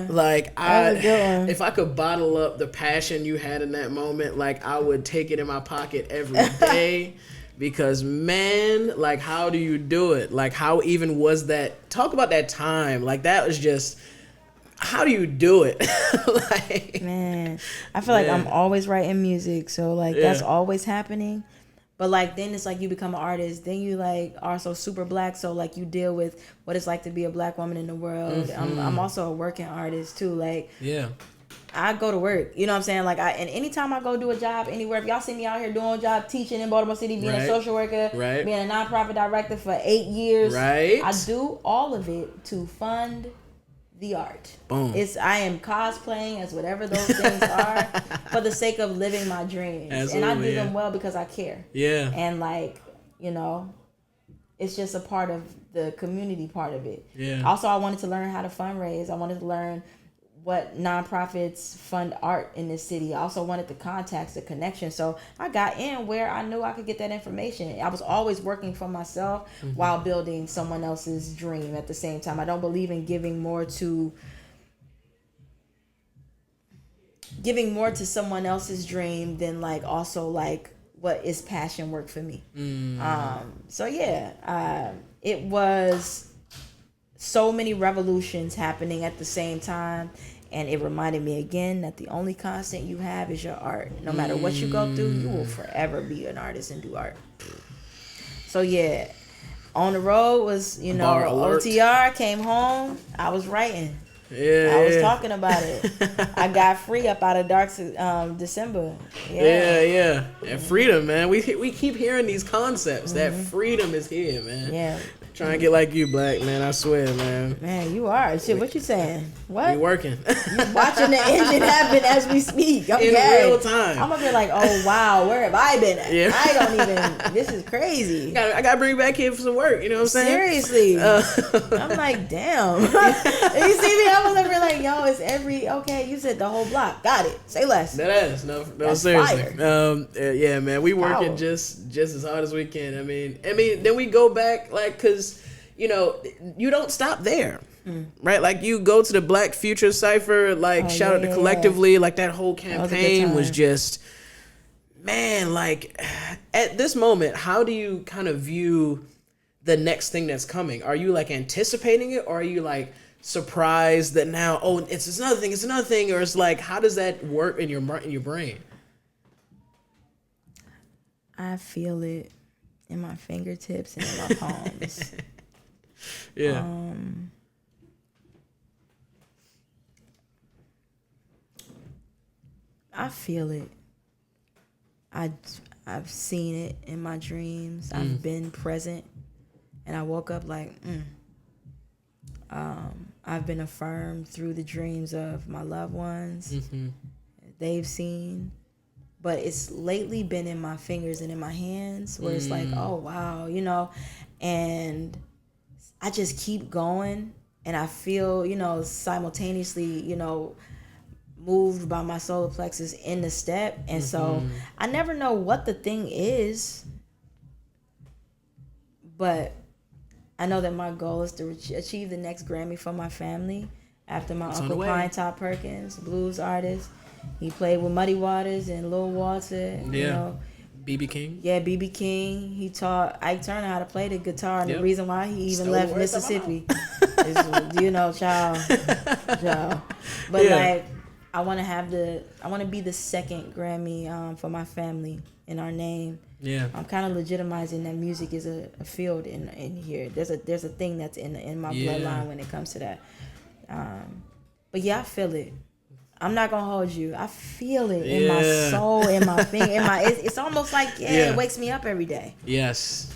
like if I could bottle up the passion you had in that moment, like I would take it in my pocket every day. Because, man, like, how do you do it? Like, how even was that? Talk about that time. Like, that was just, how do you do it? Like, man, I feel like I'm always writing music. So, like, that's always happening. But, like, then it's like you become an artist. Then you, like, are so super Black. So, like, you deal with what it's like to be a Black woman in the world. I'm also a working artist, too. Like, I go to work, you know what I'm saying? Like, and anytime I go do a job anywhere, if y'all see me out here doing a job, teaching in Baltimore City, being a social worker, being a nonprofit director for 8 years, I do all of it to fund the art. Boom. I am cosplaying as whatever those things are for the sake of living my dreams. Absolutely, and I do them well because I care. Yeah. And like, it's just a part of the community part of it. Yeah. Also, I wanted to learn how to fundraise. I wanted to learn what nonprofits fund art in this city. I also wanted the contacts, the connection. So I got in where I knew I could get that information. I was always working for myself while building someone else's dream at the same time. I don't believe in giving more to someone else's dream than like also like what is passion work for me. So yeah, it was so many revolutions happening at the same time. And it reminded me again that the only constant you have is your art. No matter what you go through, you will forever be an artist and do art. So yeah, on the road was, OTR, came home, I was writing. Yeah, I was yeah. talking about it. I got free up out of dark December. Yeah. And freedom, man. We keep hearing these concepts. That freedom is here, man. Yeah. Trying to get like you, Black, man. I swear, man. Man, you are. Shit, what you saying? What? We working. You watching the engine happen as we speak. I'm In gagged. real time. I'm gonna be like, oh wow, where have I been at? Yeah. I don't even. This is crazy. I gotta bring you back here for some work. You know what I'm saying? Seriously. I'm like, damn. You see me? I was over like, yo, it's okay. You said the whole block. Got it. Say less. That is no That's seriously. fire. Yeah, man, we working Power. just as hard as we can. I mean, then we go back like, cause you know you don't stop there, right? Like you go to the Black Future Cipher, like shout out to Collectively, like that whole campaign was just, man, like at this moment, how do you kind of view the next thing that's coming? Are you like anticipating it, or are you like surprised that now, oh, it's another thing, or it's like, how does that work in your brain? I feel it in my fingertips and in my palms. Yeah. I feel it. I've seen it in my dreams. I've been present, and I woke up like, I've been affirmed through the dreams of my loved ones. They've seen, but it's lately been in my fingers and in my hands where it's like, oh wow, you know, and I just keep going, and I feel, you know, simultaneously, you know, moved by my solar plexus in the step. And so I never know what the thing is, but I know that my goal is to achieve the next Grammy for my family after my Uncle Pine Top Perkins, blues artist. He played with Muddy Waters and Lil Walter. Yeah. You know, BB King. Yeah, BB King. He taught Ike Turner how to play the guitar, and the reason why he even left Mississippi is, you know, child. But like, I want to be the second Grammy for my family in our name. Yeah, I'm kind of legitimizing that music is a field in here. There's a thing that's in my bloodline when it comes to that. But yeah, I feel it. I'm not gonna hold you. I feel it in my soul, in my finger, it's almost like it wakes me up every day. Yes.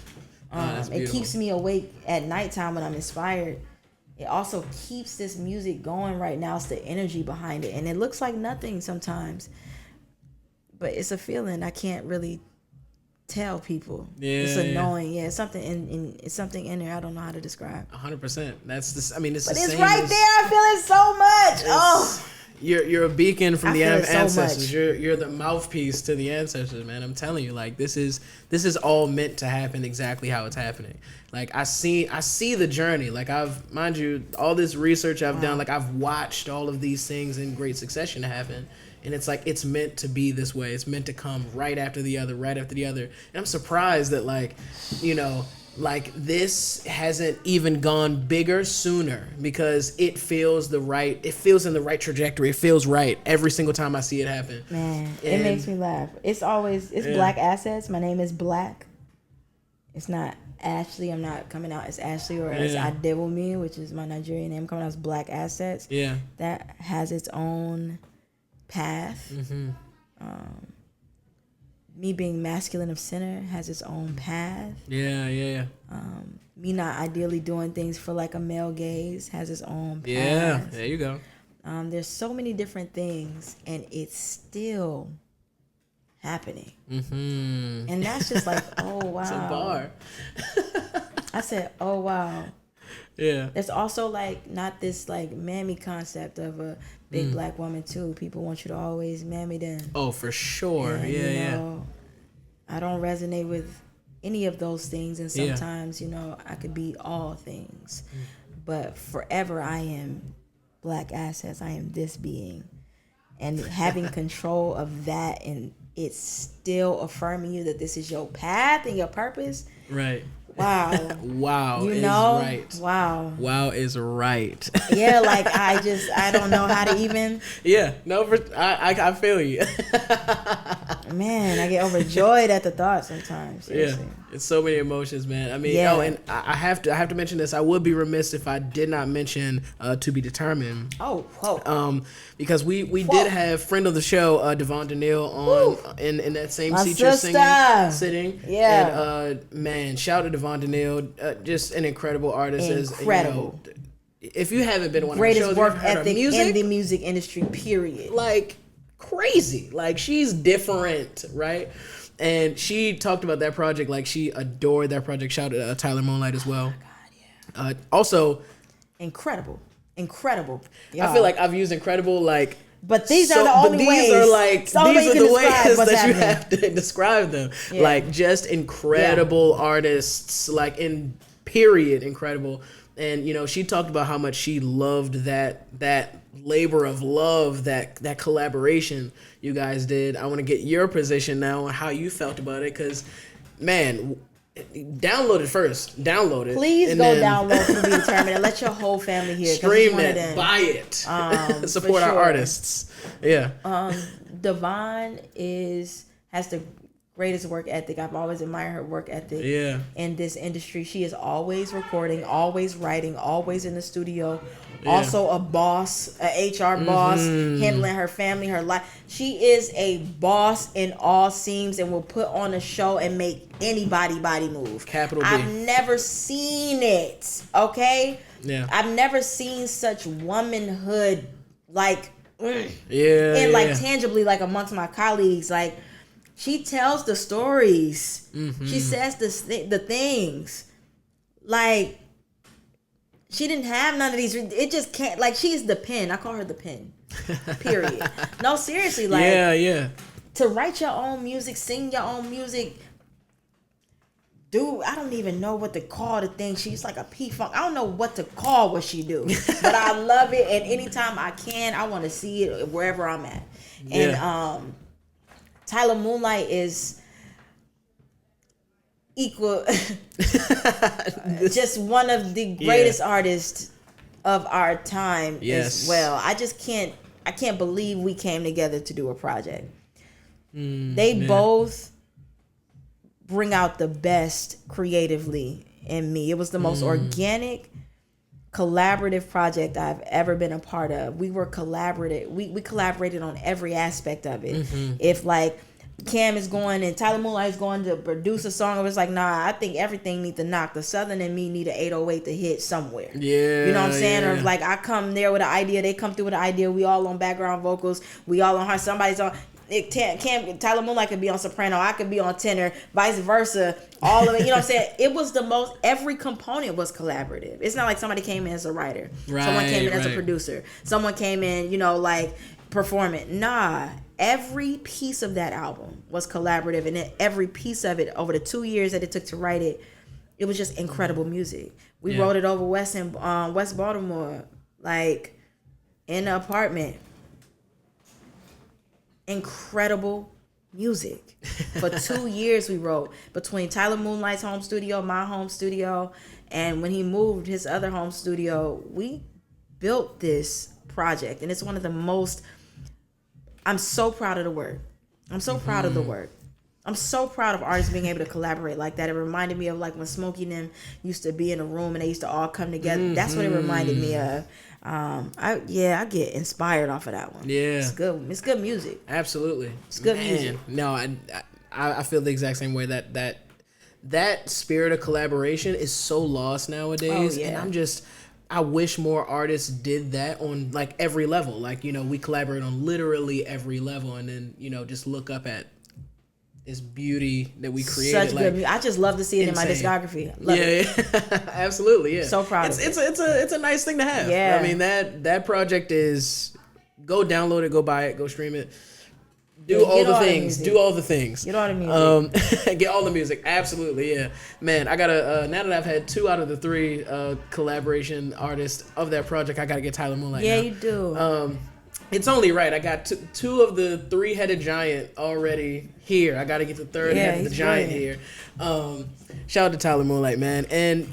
It keeps me awake at nighttime when I'm inspired. It also keeps this music going right now. It's the energy behind it, and it looks like nothing sometimes, but it's a feeling I can't really tell people. It's annoying. It's something it's something in there I don't know how to describe. 100%. That's this. I mean, it's but the it's same right there. I feel it so much. You're a beacon from the ancestors. So you're the mouthpiece to the ancestors, man. I'm telling you, like this is all meant to happen exactly how it's happening. Like I see the journey. Like mind you, all this research I've done, like I've watched all of these things in great succession happen. And it's like, it's meant to be this way. It's meant to come right after the other. And I'm surprised that, like, you know, like this hasn't even gone bigger sooner, because it feels in the right trajectory. It feels right every single time I see it happen. Man, it makes me laugh. It's Black Assets. My name is Black. It's not Ashley. I'm not coming out as Ashley or as Adewumi, which is my Nigerian name. I'm coming out as Black Assets. Yeah. That has its own path. Me being masculine of center has its own path. Yeah. Me not ideally doing things for like a male gaze has its own path. Yeah, there you go. There's so many different things, and it's still happening. And that's just like, oh wow. It's a bar. I said, oh wow. Yeah. There's also like not this like mammy concept of a big black woman too. People want you to always mammy them. Oh, for sure. And, you know, I don't resonate with any of those things, and sometimes, you know, I could be all things. But forever I am Black Assets. I am this being. And having control of that, and it's still affirming you that this is your path and your purpose. Right. Wow. Wow. You know? Is right. Wow. Wow is right. Yeah, like I don't know how to even. Yeah. No, I feel you. Man, I get overjoyed at the thought sometimes. Seriously. Yeah, it's so many emotions, man. I mean, Yeah. and I have to mention this. I would be remiss if I did not mention To Be Determined. Oh, whoa. Because we did have friend of the show Devon Daniil on in that same My seat you're sister. sitting. Yeah. And man, shout out to Devon Daniil, just an incredible artist. Incredible. As, if you haven't been to one Greatest of her shows, work you've heard her ethic music, in the music industry, period. like crazy. Like she's different, right? And she talked about that project like she adored that project. Shout out to Tyler Moonlight as well. Oh, God, yeah. Also, Incredible. Y'all. I feel like I've used incredible like. But these are the only ways. These are like it's the only way you can describe what's that happening. you have to describe them. Yeah. Like just incredible artists, like in period, incredible. And you know, she talked about how much she loved that labor of love, that collaboration you guys did. I want to get your position now on how you felt about it, because man, download it first. Download it. Please and go then download To Be Determined and let your whole family hear it. 'cause stream it's one of it, them. buy it, support for our sure. artists. Yeah. Devon has the greatest work ethic. I've always admired her work ethic. Yeah. In this industry, she is always recording, always writing, always in the studio. Yeah. Also a boss, a HR boss, handling her family, her life. She is a boss in all seams and will put on a show and make anybody body move. Capital B. I've never seen it. Okay. Yeah. I've never seen such womanhood like. Yeah. And like yeah. tangibly, like amongst my colleagues, like she tells the stories. She says the things. Like she didn't have none of these. It just can't. Like she's the pen. I call her the pen. Period. No, seriously. Like yeah. to write your own music, sing your own music. Dude, I don't even know what to call the thing. She's like a P-Funk. I don't know what to call what she do. But I love it. And anytime I can, I want to see it wherever I'm at. And Tyler Moonlight is equal. Just one of the greatest artists of our time as well. I can't believe we came together to do a project. They both bring out the best creatively in me. It was the most organic, collaborative project I've ever been a part of. We were collaborative. We collaborated on every aspect of it. If like Cam is going and Tyler Moonlight is going to produce a song, it was like, nah, I think everything needs to knock. The Southern and me need an 808 to hit somewhere. Yeah. You know what I'm saying? Yeah. Or like I come there with an idea, they come through with an idea, we all on background vocals, we all on her, somebody's on Tyler Moonlight could be on soprano, I could be on tenor, vice versa, all of it. You know what I'm saying? It was the most, every component was collaborative. It's not like somebody came in as a writer. Someone came in as a producer. Someone came in, like performing. Nah, every piece of that album was collaborative, and then every piece of it over the 2 years that it took to write it, it was just incredible music. We wrote it over West Baltimore, like in the apartment. Incredible music. For 2 years we wrote between Tyler Moonlight's home studio, my home studio, and when he moved his other home studio, we built this project, and it's one of the most, I'm so proud of the work. I'm so proud of the work. I'm so proud of artists being able to collaborate like that. It reminded me of like when Smokey and them used to be in a room and they used to all come together. That's what it reminded me of. I get inspired off of that one. Yeah, it's good. It's good music. Absolutely, it's good music. No, I feel the exact same way. That spirit of collaboration is so lost nowadays, and I wish more artists did that on like every level. Like we collaborate on literally every level, and then just look up at this beauty that we created. Such good music. I just love to see it insane. In my discography. Love it. Absolutely, yeah. So proud. It's a nice thing to have. Yeah. I mean that project is, go download it, go buy it, go stream it. Do all the things. Get all the music. Get all the music. Absolutely, yeah. Man, I gotta now that I've had 2 out of the 3 collaboration artists of that project, I gotta get Tyler Moonlight. Yeah, now. you do. It's only right. I got 2 of the 3-headed giant already here. I got to get the 3rd head of the giant here. Shout out to Tyler Moonlight, man. And,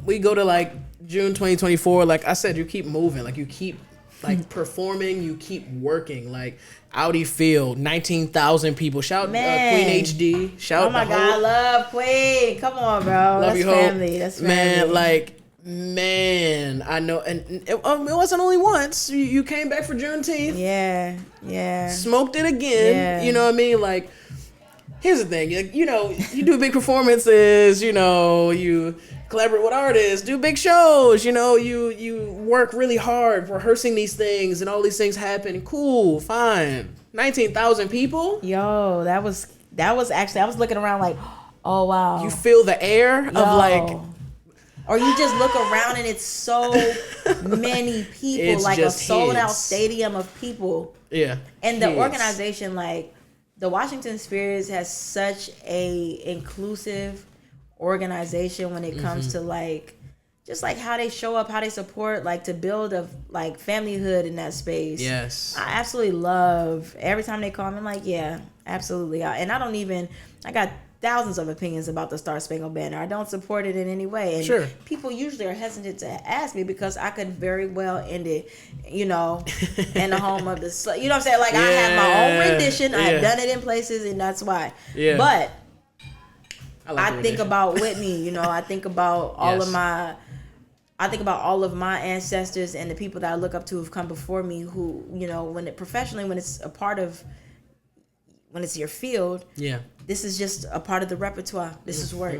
we go to like June 2024. Like I said, you keep moving. Like you keep like performing, you keep working. Like Audi Field, 19,000 people. Shout Queen HD. Shout. Oh my God, I love Queen. Come on, bro. That's family. That's family. Man, like. Man, I know, and it wasn't only once. You came back for Juneteenth. Yeah. Smoked it again. Yeah. You know what I mean? Like, here's the thing. You know, you do big performances. You know, you collaborate with artists, do big shows. You know, you work really hard rehearsing these things, and all these things happen. Cool, fine. 19,000 people. Yo, that was actually. I was looking around like, oh wow. You feel the air of like. Or you just look around and it's so many people, It's like a just sold out his. stadium of people. Yeah. And the his. organization, like the Washington Spirits, has such a inclusive organization when it comes to like just like how they show up, how they support, like to build a like familyhood in that space. Yes. I absolutely love every time they call me. I'm like, yeah, absolutely. I got thousands of opinions about the Star Spangled Banner. I don't support it in any way. And sure. People usually are hesitant to ask me because I could very well end it, in the home of the, you know what I'm saying? Like I have my own rendition. I have done it in places, and that's why. Yeah. But I think about Whitney. I think about all of my. I think about all of my ancestors and the people that I look up to who've come before me. Who when it's a part of. When it's your field, this is just a part of the repertoire. This is work,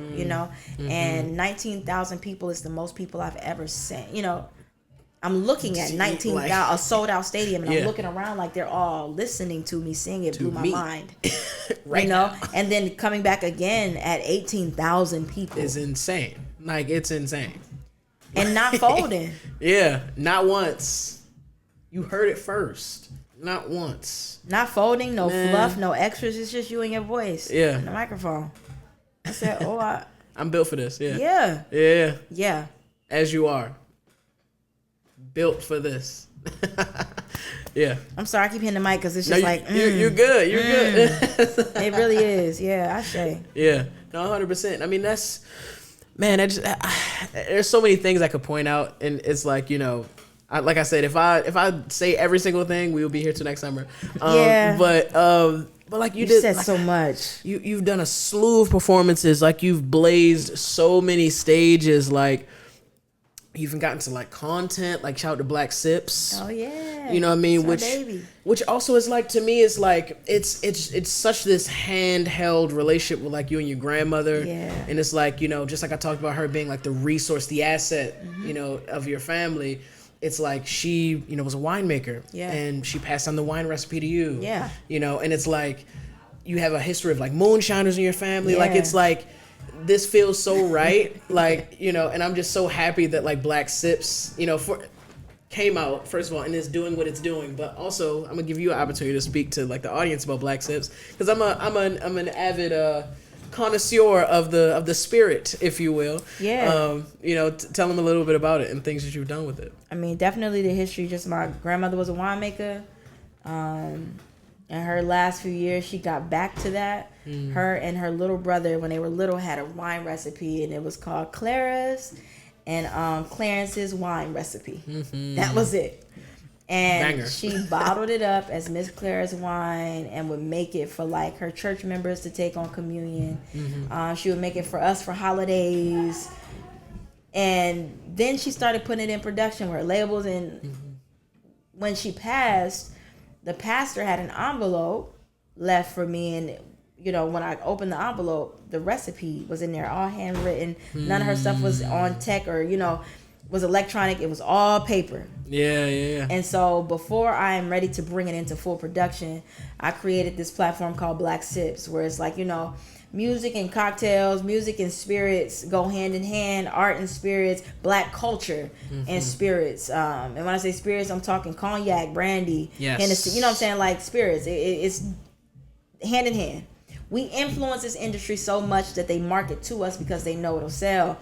and 19,000 people is the most people I've ever seen. I'm looking at 19,000, a sold out stadium, and I'm looking around like they're all listening to me sing. It blew my mind, right now. And then coming back again at 18,000 people is insane. Like it's insane, and not folding. Not once. You heard it first. Not once. Not folding, no fluff, no extras. It's just you and your voice. Yeah. And the microphone. I said, I'm built for this. Yeah. Yeah. Yeah. Yeah. As you are. Built for this. Yeah. I'm sorry, I keep hitting the mic because it's just you're good. You're good. It really is. Yeah, I say. Yeah. No, 100%. I mean, there's so many things I could point out, and it's like, like I said, if I say every single thing, we will be here till next summer. But like you did, said so much. You've done a slew of performances. Like you've blazed so many stages. Like you've even gotten to like content. Like shout out to Black Sips. Oh yeah. You know what I mean? Baby. Which also is like, to me, it's like it's such this handheld relationship with like you and your grandmother. Yeah. And it's like, just like I talked about her being like the resource, the asset, of your family. It's like she, was a winemaker, and she passed on the wine recipe to you, and it's like you have a history of like moonshiners in your family. Like it's like this feels so right, like and I'm just so happy that like Black Sips, came out first of all and is doing what it's doing. But also I'm gonna give you an opportunity to speak to like the audience about Black Sips, because I'm an avid connoisseur of the spirit, if you will. Tell them a little bit about it and things that you've done with it. I mean, definitely the history. Just my grandmother was a winemaker. In her last few years, she got back to that. Her and her little brother, when they were little, had a wine recipe, and it was called Clara's and Clarence's wine recipe. That was it. And Banger. She bottled it up as Miss Clara's wine and would make it for like her church members to take on communion. She would make it for us for holidays. And then she started putting it in production with her labels. And when she passed, the pastor had an envelope left for me. And, when I opened the envelope, the recipe was in there, all handwritten. None of her stuff was on tech or, was electronic. It was all paper. Yeah. And so before I am ready to bring it into full production, I created this platform called Black Sips, where it's like, music and cocktails, music and spirits go hand in hand, art and spirits, Black culture and spirits. And when I say spirits, I'm talking cognac, brandy, Hennessy, you know what I'm saying? Like spirits, it's hand in hand. We influence this industry so much that they market to us because they know it'll sell.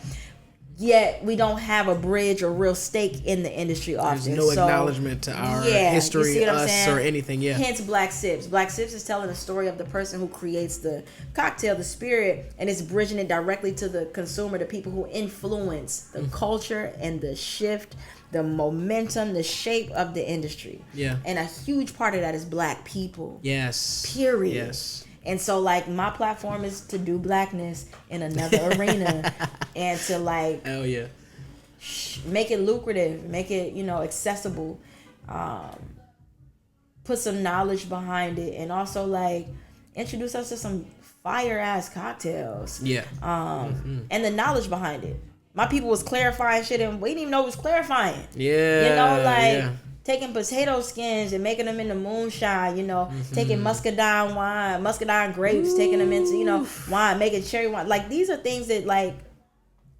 yet we don't have a bridge or real stake in the industry often. There's no acknowledgement to our history, us, or anything. Yeah. Hence Black Sips. Black Sips is telling the story of the person who creates the cocktail, the spirit, and it's bridging it directly to the consumer, the people who influence the culture and the shift, the momentum, the shape of the industry. Yeah. And a huge part of that is Black people. Yes. Period. Yes. And so, like, my platform is to do Blackness in another arena and to, like, hell yeah, make it lucrative, make it, you know, accessible, put some knowledge behind it, and also, like, introduce us to some fire-ass cocktails. Yeah. And the knowledge behind it. My people was clarifying shit, and we didn't even know it was clarifying. Yeah. You know, like... taking potato skins and making them into moonshine, you know, taking muscadine wine, muscadine grapes, taking them into, you know, wine, making cherry wine. Like, these are things that, like,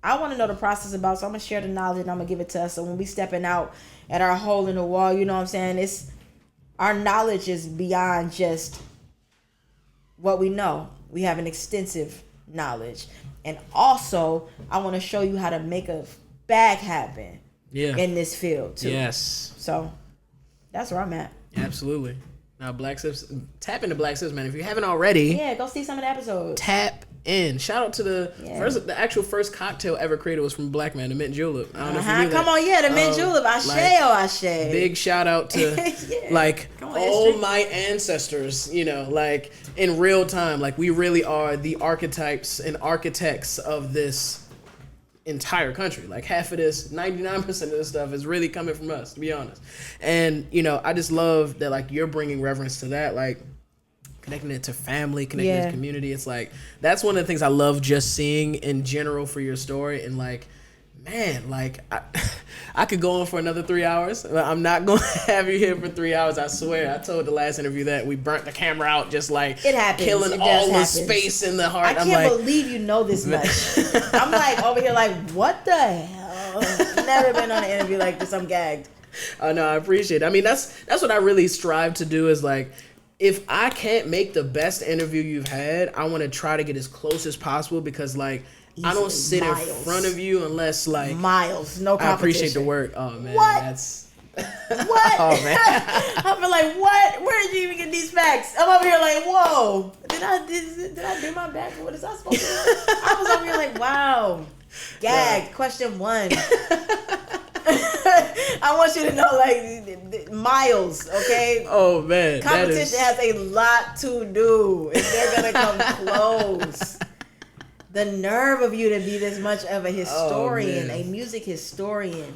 I want to know the process about, so I'm going to share the knowledge and I'm going to give it to us. So when we stepping out at our hole in the wall, you know what I'm saying, it's, our knowledge is beyond just what we know. We have an extensive knowledge. And also, I want to show you how to make a bag happen. Yeah. In this field too. Yes. So that's where I'm at. Absolutely. Now, Black Sips, tap into Black Sips, man. If you haven't already, yeah, go see some of the episodes. Tap in. Shout out to the actual first cocktail ever created was from Black Man, the mint julep. I don't know if you knew that. Come on, yeah, the mint julep. Ashe. Big shout out to like all my ancestors. You know, like in real time, like we really are the archetypes and architects of this entire country. Like half of this, 99% of this stuff is really coming from us, to be honest. And you know, I just love that like you're bringing reverence to that, like connecting it to family, connecting it to community. It's like that's one of the things I love just seeing in general for your story. And like, man, like I could go on for another 3 hours. I'm not going to have you here for 3 hours. I swear. I told the last interview that we burnt the camera out, just like it happens. Killing all the space in the heart. I can't believe you know this much. I'm like over here like, what the hell? Never been on an interview like this. I'm gagged. No, I appreciate it. I mean, that's what I really strive to do is like, if I can't make the best interview you've had, I want to try to get as close as possible because like, easily, I don't sit in front of you unless like miles, no competition. I appreciate the work. Oh man, what? That's what? Oh man, I feel like what? Where did you even get these facts? I'm over here like, whoa, did I do my back? What is I supposed to do? I was over here like, wow, gagged. Yeah. Question 1. I want you to know, like, miles, okay? Oh man, competition has a lot to do if they're gonna come close. The nerve of you to be this much of a historian, a music historian,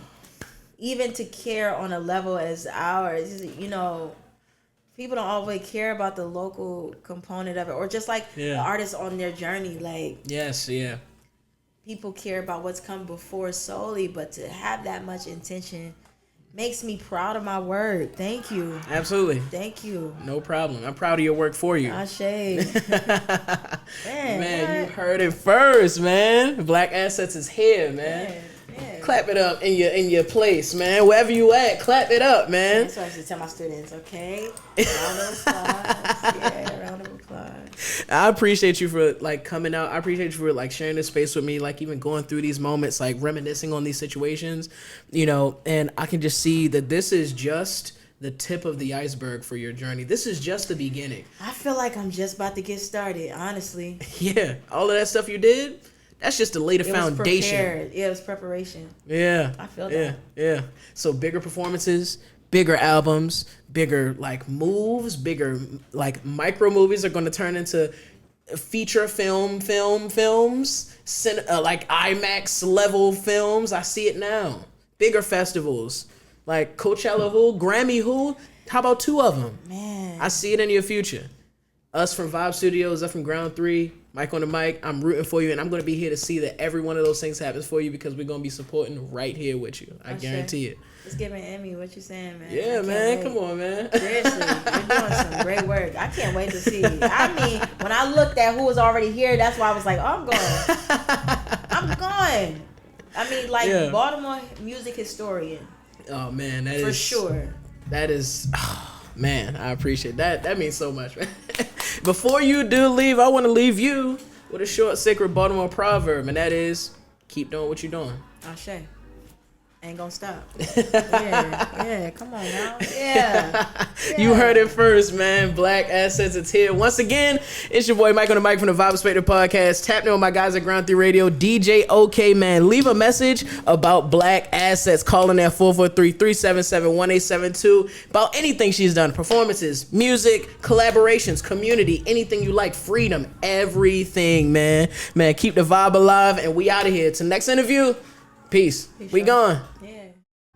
even to care on a level as ours. You know, people don't always care about the local component of it, or just like the artists on their journey. Like, people care about what's come before solely, but to have that much intention makes me proud of my word. Thank you. Absolutely. Thank you. No problem. I'm proud of your work for you. Ashe. Man, you heard it first, man. Black Assets is here, man. Clap it up in your place, man. Wherever you at, clap it up, man. That's what I should tell my students, okay? Round of applause. Yeah, round of applause. I appreciate you for like coming out. I appreciate you for like sharing this space with me, like even going through these moments, like reminiscing on these situations, you know, and I can just see that this is just the tip of the iceberg for your journey. This is just the beginning. I feel like I'm just about to get started, honestly. Yeah, all of that stuff you did, that's just to lay the foundation. Yeah, it was preparation. Yeah. I feel that. Yeah. So bigger performances, bigger albums, bigger like moves, bigger like micro movies are going to turn into feature films, like IMAX level films. I see it now. Bigger festivals. Like Coachella who? Grammy who? How about 2 of them? Man. I see it in your future. Us from Vibe Studios, us from Ground 3, Mike on the Mic, I'm rooting for you, and I'm going to be here to see that every one of those things happens for you because we're going to be supporting right here with you. I guarantee it. Let's give an Emmy. What you saying, man? Yeah, man. Come on, man. Seriously, you're doing some great work. I can't wait to see you. I mean, when I looked at who was already here, that's why I was like, oh, I'm going. I mean, like, Baltimore music historian. Oh, man. That for is... sure. That is... Oh, man, I appreciate that. That means so much, man. Before you do leave, I want to leave you with a short, sacred Baltimore proverb, and that is, keep doing what you're doing. Ashe. Ain't gonna stop. Yeah, come on now. Yeah. You heard it first, man. Black Assets is here. Once again, it's your boy Mike on the mic from the Vibe Perspective Podcast. Tapping in with my guys at Ground 3 Radio. DJ OK, man. Leave a message about Black Assets. Calling at 443-377-1872. About anything she's done. Performances, music, collaborations, community, anything you like. Freedom, everything, man. Man, keep the vibe alive, and we out of here. Till next interview. Peace. We gone. Yeah.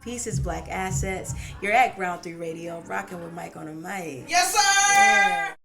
Peace is Black Assets. You're at Ground 3 Radio, rocking with Mike on the mic. Yes, sir! Yeah.